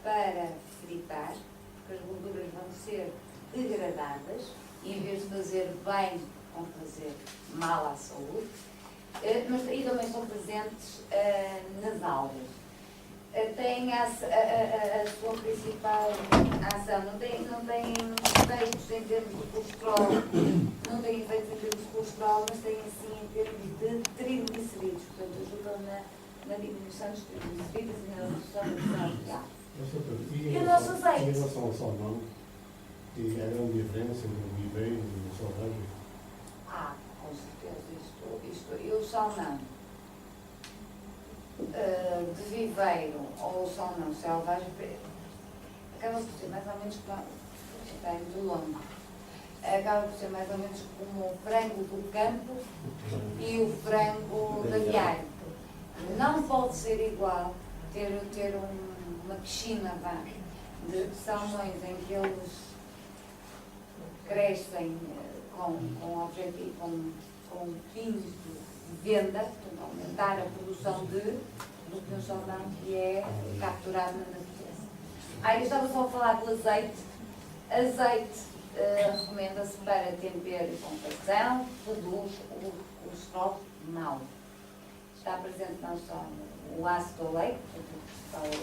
para fritar, porque as gorduras vão ser degradadas e, em vez de fazer bem, vão fazer mal à saúde. Mas e também são presentes nas algas. Tem a sua principal ação, não tem efeitos em termos de colesterol, não tem efeitos em termos de colesterol, mas tem sim em termos de triglicerídeos, portanto ajudam na diminuição dos triglicerídeos e na redução da pressão arterial. E o nosso azeite? Em relação ao salmão, há grande diferença entre o viveiro e o selvagem? Com certeza, isto e o salmão de viveiro ou o salmão selvagem acaba por ser mais ou menos de longo. Acaba por ser mais ou menos como o frango do campo e o frango de aviário. Não pode ser igual ter uma piscina de salmões em que eles crescem com objetivo, com fins de venda, portanto, aumentar a produção do que um salmão que é capturado na natureza. Eu estava só a falar do azeite. Azeite recomenda-se para tempero e confecção, reduz o colesterol mau. Está presente não só o ácido oleico, portanto,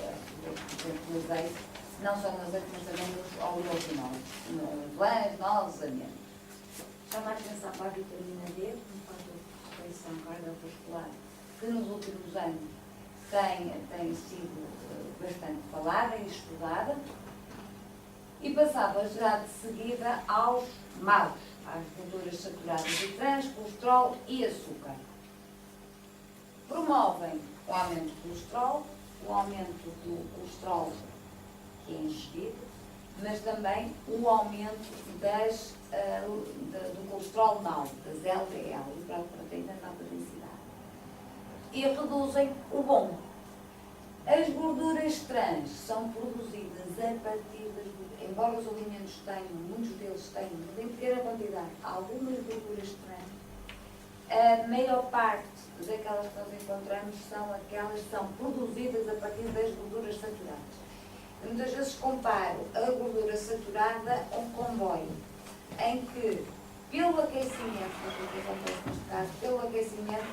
o azeite, não só no azeite, mas também nos oleofinóis, nos lãs, nozes, amêndoas. Chama a atenção para a vitamina D, enquanto a refeição cardiovascular, que nos últimos anos tem sido bastante falada e estudada, e passava já de seguida aos maus, às gorduras saturadas de trans, colesterol e açúcar. Promovem o aumento do colesterol, o aumento do colesterol que é ingerido, mas também o aumento do colesterol mau, das LDL, lipoproteínas de alta densidade. E reduzem o bom. As gorduras trans são produzidas a partir das gorduras, embora os alimentos tenham, muitos deles tenham, mas em pequena quantidade, algumas gorduras trans, a maior parte daquelas que nós encontramos são aquelas que são produzidas a partir das gorduras saturadas. Muitas vezes comparo a gordura saturada a um comboio, em que, pelo aquecimento, o que acontece neste caso, pelo aquecimento,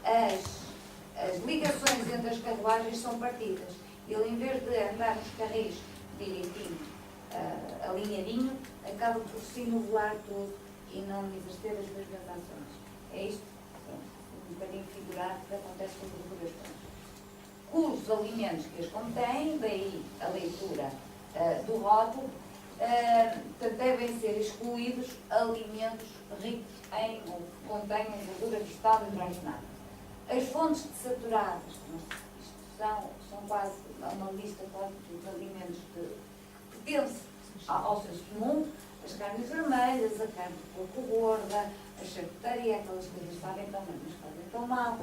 as ligações entre as carruagens são partidas. Ele, em vez de andar nos carris direitinho, alinhadinho, acaba por se inovular todo e não exercer as mesmas ações. É isto, um bocadinho figurado, que acontece com as gorduras trans. Os alimentos que as contêm, daí a leitura do rótulo, devem ser excluídos alimentos ricos em ou que contenham gordura vegetal hidrogenada. As fontes de saturadas, isto são quase uma lista de alimentos que pertence ao senso comum, as carnes vermelhas, a carne de porco gorda, a charcutaria, aquelas coisas que sabem tão bem, mas fazem tão mal,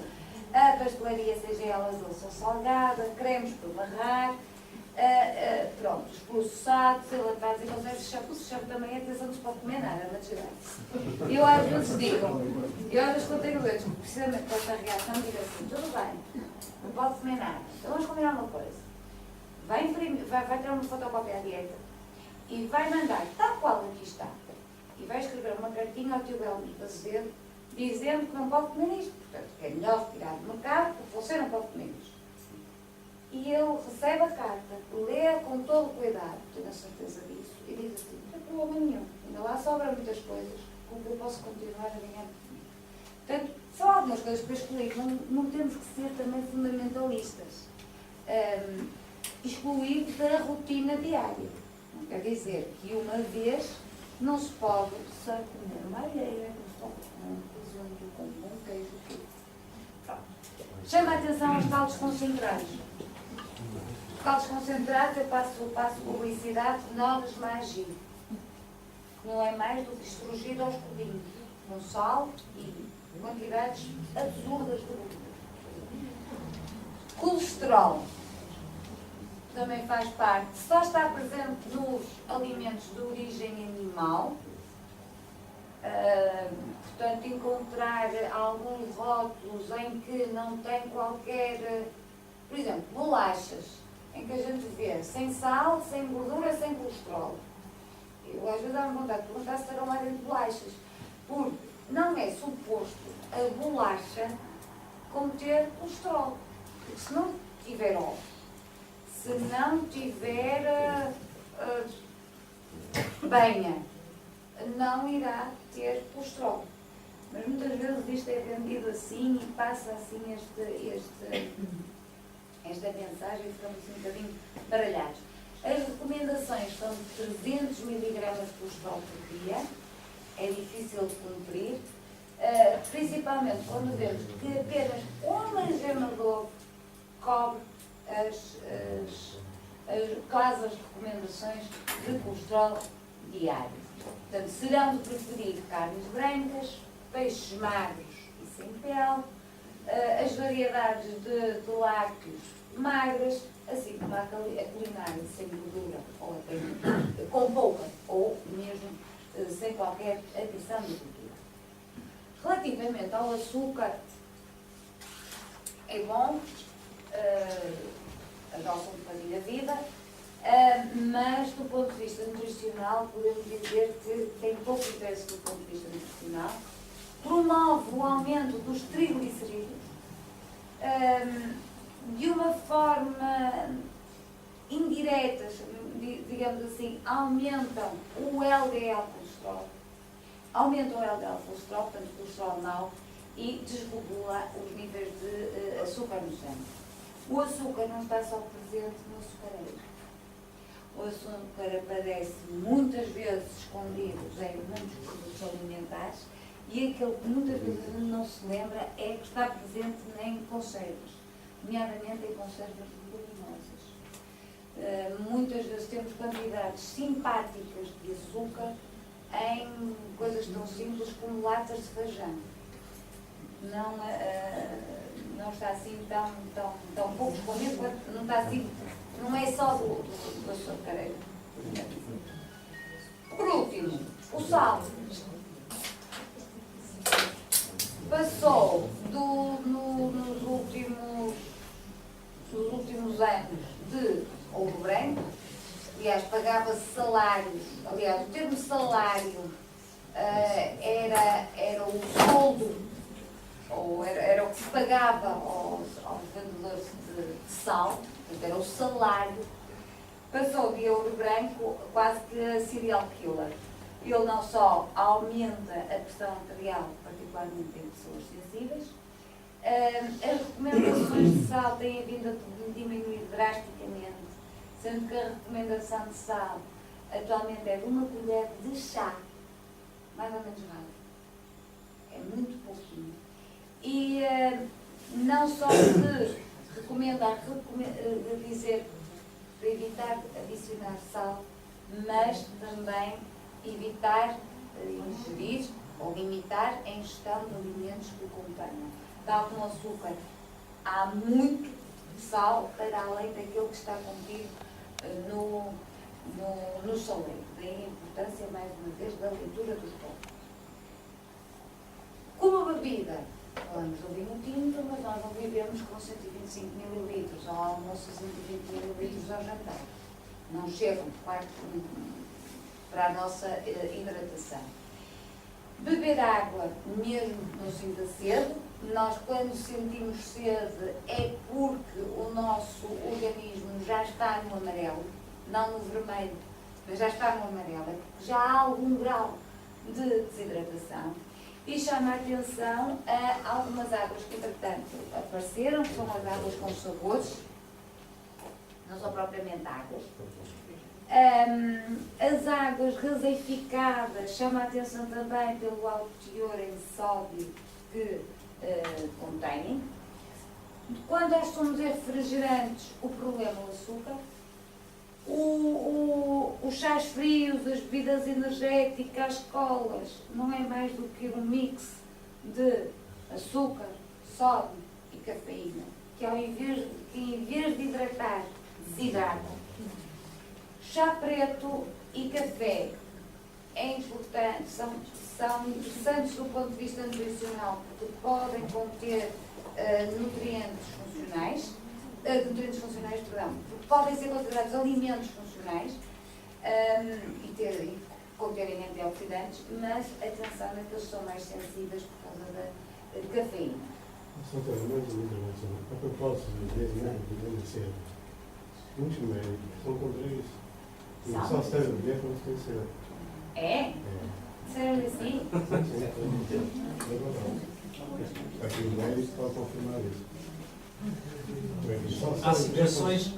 a pastelaria, seja ela doce ou salgada, cremes para barrar, pronto, os processados, enlatados e conservas, chapo também, atenção, não se pode comer nada, não te eu às vezes digo, eu às vezes quando tenho doentes, precisamente com esta reação, digo assim, tudo bem, não pode comer nada, então vamos combinar uma coisa, vai tirar uma fotocópia à dieta e vai mandar, tal qual aqui está, e vai escrever uma cartinha ao tio Belmiro Azevedo, dizendo que não pode comer isto, portanto, que é melhor retirar do mercado, porque você não pode comer isto. E ele recebe a carta, lê com todo o cuidado, tenho a certeza disso, e diz assim, não tem problema nenhum, ainda lá sobra muitas coisas com que eu posso continuar a ganhar dinheiro. Portanto, são algumas coisas para excluir, não temos que ser também fundamentalistas. Excluir da rotina diária. Não quer dizer que uma vez não se pode só comer uma alheira, com um presunto, com um queijo, tudo. Chama a atenção aos caldos concentrados. Os caldos concentrados, eu passo publicidade, novos Magi. Não é mais do que estrugido aos cubinhos, com sal e quantidades absurdas de gordura. Colesterol também faz parte, só está presente nos alimentos de origem animal. Portanto, encontrar alguns rótulos em que não tem qualquer, por exemplo, bolachas, em que a gente vê sem sal, sem gordura, sem colesterol. Eu às vezes dá-me vontade de perguntar se terão lá dentro de bolachas, porque não é suposto a bolacha conter colesterol, porque se não tiver óleo, se não tiver banha, não irá ter colesterol. Mas muitas vezes isto é vendido assim e passa assim esta mensagem e ficamos assim um bocadinho baralhados. As recomendações são de 300 mg de colesterol por dia, é difícil de cumprir, principalmente quando vemos que apenas uma gema de ovo cobre quase as recomendações de colesterol diário. Portanto, serão de preferir carnes brancas, peixes magros e sem pele, as variedades de lácteos magras, assim como a culinária sem gordura, ou até com pouca, ou mesmo sem qualquer adição de gordura. Relativamente ao açúcar, é bom, adoça um bocadinho a vida, mas do ponto de vista nutricional podemos dizer que tem pouco interesse do ponto de vista nutricional, promove o aumento dos triglicerídeos de uma forma indireta, digamos assim, aumentam o LDL colesterol, portanto o colesterol mau, e desregula os níveis de açúcar no sangue. O açúcar não está só presente no açucareiro. O açúcar aparece muitas vezes escondido em muitos produtos alimentares e aquele que muitas vezes não se lembra é que está presente em conservas, nomeadamente em conservas leguminosas. Muitas vezes temos quantidades simpáticas de açúcar em coisas tão simples como latas de feijão. Não está assim tão pouco escondido, não está assim, não é só do açucareiro. Por último, o sal. Passou nos últimos anos de ouro branco, aliás, pagava-se salários, aliás, o termo salário era o soldo, ou era o que se pagava aos vendedores de sal, portanto era o salário, passou de ouro branco quase que a serial killer. Ele não só aumenta a pressão arterial, particularmente em pessoas sensíveis, as recomendações de sal têm vindo a diminuir drasticamente, sendo que a recomendação de sal atualmente é de uma colher de chá, mais ou menos raro. É muito pouquinho. E não só se recomenda dizer para evitar adicionar sal, mas também evitar ingerir ou limitar a ingestão de alimentos que o contenham. Tal como o açúcar há muito sal para além daquilo que está contido no saleiro. Daí a importância, mais uma vez, da leitura dos rótulos. Como bebida, falamos do vinho tinto, mas nós não vivemos com 125 ml ao almoço e 120 ml ao jantar. Não chegam, claro, para a nossa hidratação. Beber água, mesmo que não sinta sede. Nós, quando sentimos sede, é porque o nosso organismo já está no amarelo, não no vermelho, mas já está no amarelo, é porque já há algum grau de desidratação. E chama a atenção a algumas águas que, entretanto, apareceram, que são as águas com sabores, não são propriamente águas. As águas gaseificadas chama a atenção também pelo alto teor em sódio que contêm. Quando nós somos refrigerantes, o problema é o açúcar. Os chás frios, as bebidas energéticas, as colas, não é mais do que um mix de açúcar, sódio e cafeína, que em vez de hidratar, desidrata. Chá preto e café é importante, são interessantes do ponto de vista nutricional, porque podem conter nutrientes funcionais, porque podem ser considerados alimentos funcionais e conterem antioxidantes, mas atenção é que eles são mais sensíveis por causa da cafeína. A propósito de vitamina C, muitos médicos são contra isso. E só serve a mulher quando tem ser. É? Sério assim? Aqui o médico pode confirmar isso.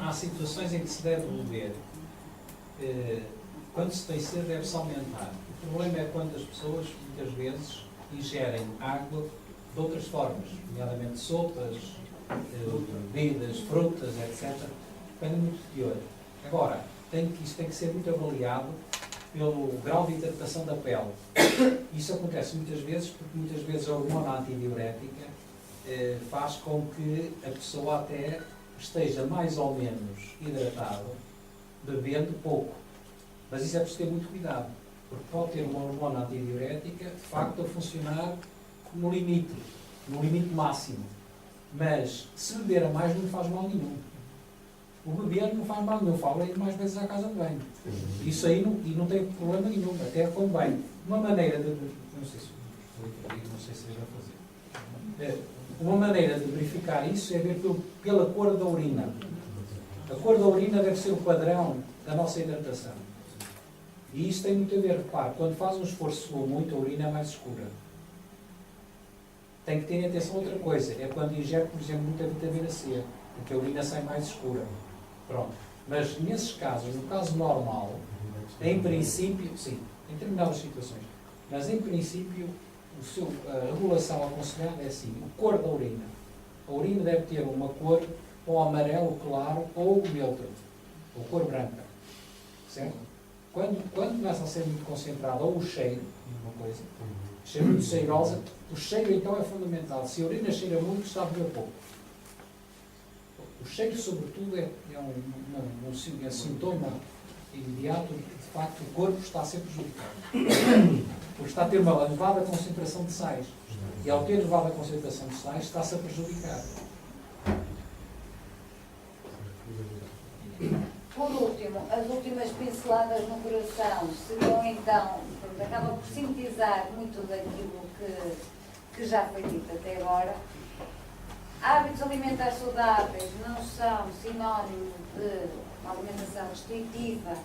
Há situações em que se deve beber. Quando se tem sede, deve-se aumentar. O problema é quando as pessoas, muitas vezes, ingerem água de outras formas, nomeadamente sopas, bebidas, frutas, etc. Depende muito do teor. Agora, isso tem que ser muito avaliado pelo grau de hidratação da pele. Isso acontece muitas vezes, porque muitas vezes a hormona antidiurética faz com que a pessoa até esteja mais ou menos hidratada, bebendo pouco. Mas isso é preciso ter muito cuidado, porque pode ter uma hormona antidiurética, de facto, a funcionar no limite máximo. Mas se beber a mais não faz mal nenhum. O beber não faz mal nenhum, fala ir mais vezes à casa de banho. Isso aí não tem problema nenhum, até convém. Uma maneira de... Não sei se já fazer. Uma maneira de verificar isso é ver pela cor da urina. A cor da urina deve ser o padrão da nossa hidratação. E isso tem muito a ver, repare, quando faz um esforço muito, a urina é mais escura. Tem que ter atenção a outra coisa, é quando ingere, por exemplo, muita vitamina C, porque a urina sai mais escura. Pronto. Mas nesses casos, no caso normal, em princípio, sim, em determinadas situações, mas em princípio, a regulação aconselhada é assim, a cor da urina. A urina deve ter uma cor ou amarelo claro ou neutro, ou cor branca. Certo? Quando começa a ser muito concentrado, ou o cheiro, uma coisa, cheiro muito cheirosa, o cheiro então é fundamental. Se a urina cheira muito, está a beber pouco. O cheiro, sobretudo, é um sintoma imediato de que, de facto, o corpo está a ser prejudicado. Porque está a ter uma elevada concentração de sais. E, ao ter elevada concentração de sais, está-se a prejudicar. Por último, as últimas pinceladas no coração seriam, então, acaba por sintetizar muito daquilo que já foi dito até agora. Hábitos alimentares saudáveis não são sinónimo de uma alimentação restritiva,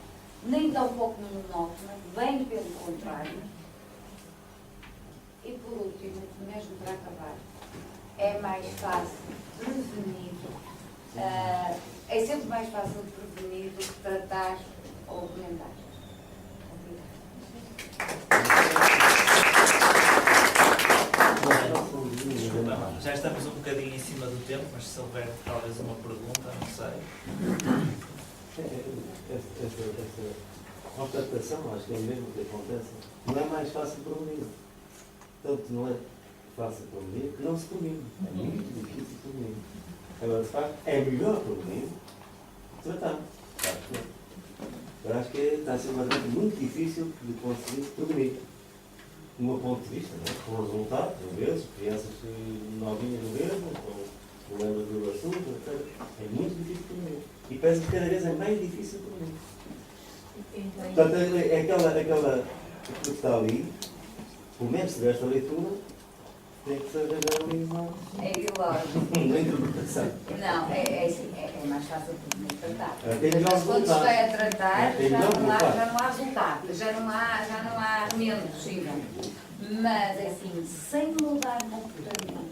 nem tampouco monótona, bem pelo contrário. E por último, mesmo para acabar, é mais fácil prevenir, é sempre mais fácil prevenir do que tratar ou remendar. Desculpa, já estamos um bocadinho em cima do tempo, mas se houver talvez uma pergunta, não sei. Essa constatação, acho que é o mesmo que acontece, não é mais fácil prevenir. Tanto não é fácil prevenir que não se previne. É muito difícil prevenir. Agora, de facto, é melhor para o menino tratar. Eu acho que está a ser uma tarefa muito difícil de conseguir prevenir. Do meu ponto de vista, né? Com o resultado, por vezes, crianças novinhas mesmo, com problemas do assunto, etc. É muito difícil prevenir. E parece que cada vez é mais difícil prevenir. Portanto, é aquela que está ali, pelo menos se desta leitura, tem que saber ali uma interpretação. Não, é mais fácil de tratar. Tem melhor Mas quando se resultado. vai a tratar, Tem já melhor não há resultado. resultado, já não há remendo possível. Mas, assim, sem mudar comportamento,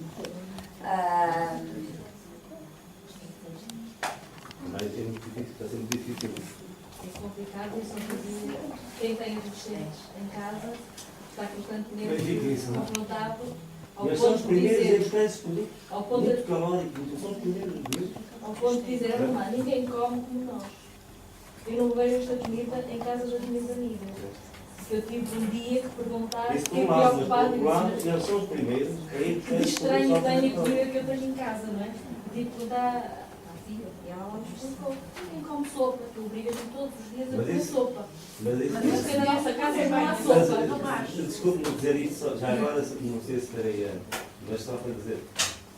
Mas é muito difícil, está a ser muito difícil. É complicado, eu sempre digo, quem tem adolescentes em casa está constantemente Imagina isso, não é? confrontado ao Nós somos os ponto de primeiros dizer, educantes políticos. ao ponto Muito de, calóricos, somos os primeiros educantes. ao ponto de dizer, "Irmã, ninguém come como nós. Eu não vejo esta comida em casa das minhas amigas. Eu tive um dia que perguntar, Isso por fiquei um lado, mas por preocupada outro e lado, disse, eles são os primeiros. que estranho tem a comida que eu tenho em casa, não é? Tive que perguntar à tia, e ela me explicou, ninguém come sopa, tu obrigas-me todos os dias a Mas comer isso- sopa. Mas isso. Mas porque na nossa casa não há sopa, não há. Mas, desculpe-me dizer isso, já agora, não sei se estarei mas só para dizer,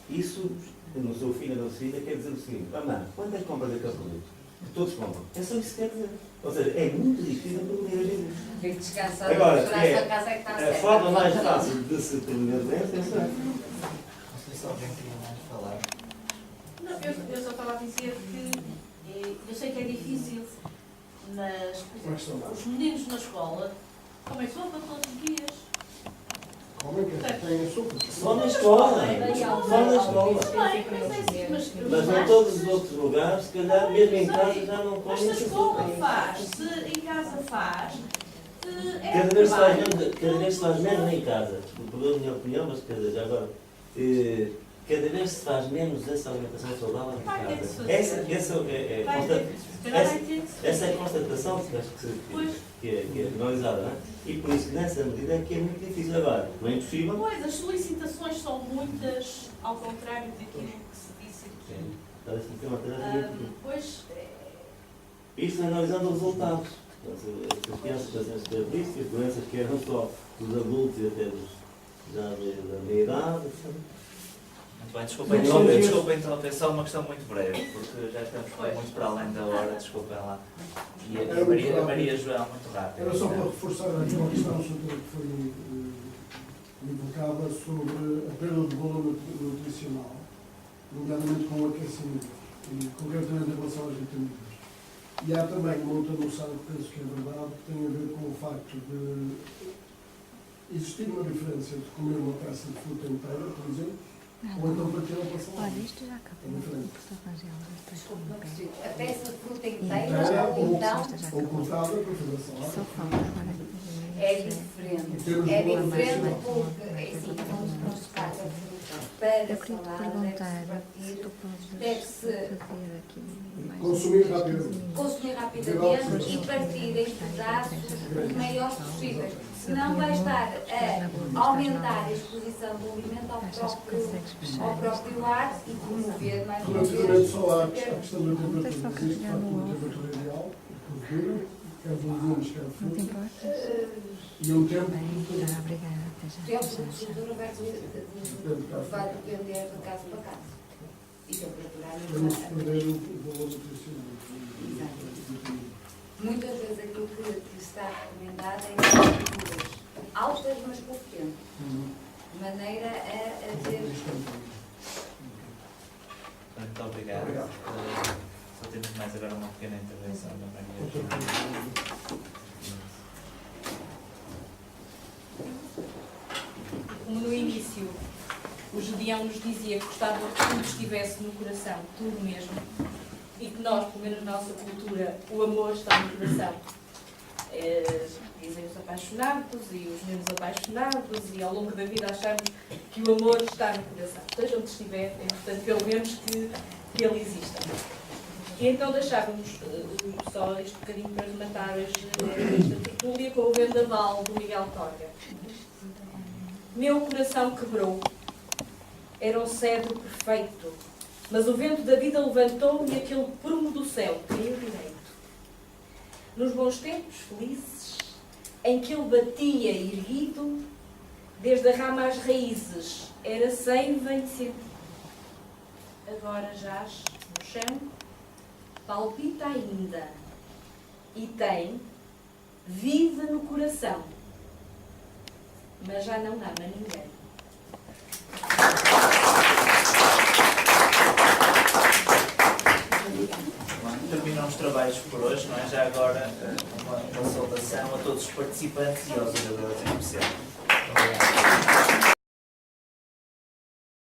isso, no seu filho ou na sua filha, quer dizer o seguinte, mamãe, quando é que compras aquele produto? Que todos compram. É só isso que quer dizer. Ou seja, é muito difícil prevenir hoje em dia. fico descansada, Agora, segurar essa casa é que está a certa. forma mais fácil de se prevenir doença é essa. Não sei se alguém queria mais falar. Não, eu só estava a dizer que eu sei que é difícil, mas, por exemplo, os meninos na escola comem sopa todos os dias. Como é que tem a sopa? Só na escola. Daí há Só na escola. Bem, mas é assim, Mas em todos os outros lugares, se calhar, mesmo em casa, já não Mas se comem a essa escola sopa. faz, se em casa faz, é Cada vez se faz trabalho. menos, cada vez se faz menos em casa. Perdão a minha opinião, mas quer dizer, já agora, cada vez se faz menos essa alimentação saudável em Vai ter que se casa. fazer. Essa essa é a constatação que acho que é analisada, não é? E por isso, nessa medida, é que é muito difícil agora. Não é impossível. Pois, as solicitações são muitas, ao contrário daquilo que se disse aqui. Sim. Parece que tem uma tarefa muito. Pois, Isto analisando os resultados. As crianças pacientes terroristas, doenças que eram só dos adultos e até já da meia idade. Muito bem, desculpa a interromper, uma questão muito breve, porque já estamos muito para além da hora, desculpem lá. E a Maria João, muito rápido. Era só para reforçar aquela questão que foi invocada sobre a perda de valor nutricional, nomeadamente com o aquecimento, e concretamente em relação às vitaminas. E há também uma outra noção que penso que é verdade, que tem a ver com o facto de existir uma diferença entre comer uma peça de fruta inteira, por exemplo, ou então bater uma salada. Olha, isto já acabou. A peça de fruta Inteira inteira, ou então, ou cortada para fazer a Só salada. falta agora. é diferente. É diferente porque, assim, quando se faz a fruta para Eu queria te salada, perguntar se deve-se tu podes deve-se fazer aqui mais Consumir rapidamente. consumir rapidamente e partir em pedaços maiores possíveis. Senão vai estar a aumentar a exposição do alimento Achas que consegues fechar ao próprio ar e promover mais uma Relativamente vez. só à questão da temperatura, Só existe de carregar facto no uma ovo. temperatura ideal, por vida, quer de legumes, quer de Não te fruta, importas? e um tempo Bem, de tudo. obrigada. Até O já. tempo Até de já. cozedura vai depender de caso para caso. E temperatura para não se adequada. perder o valor nutricional. Muitas vezes aquilo que está recomendado é temperaturas altas, mas pouco tempo. De maneira a ter. Muito obrigado. Obrigado. Só temos mais agora uma pequena intervenção da Maria João. como no início o Gedeão nos dizia que gostava que tudo estivesse no coração, tudo mesmo, e que nós, pelo menos na nossa cultura, o amor está no coração. Dizem os apaixonados e os menos apaixonados, e ao longo da vida achamos que o amor está no coração. Seja onde estiver, é importante pelo menos que ele exista. E então deixávamos só este bocadinho para rematar esta tertúlia com o vendaval do Miguel Torga. Meu coração quebrou. Era um cedro perfeito, Mas o vento da vida levantou e aquele prumo do céu caiu direito. Nos bons tempos felizes, em que ele batia erguido, desde a rama às raízes, era seiva e sentido. Agora jaz no chão, palpita ainda e tem vida no coração, mas já não ama ninguém. Terminam os trabalhos por hoje, não é? Já agora uma saudação a todos os participantes e aos oradores em especial. Obrigado.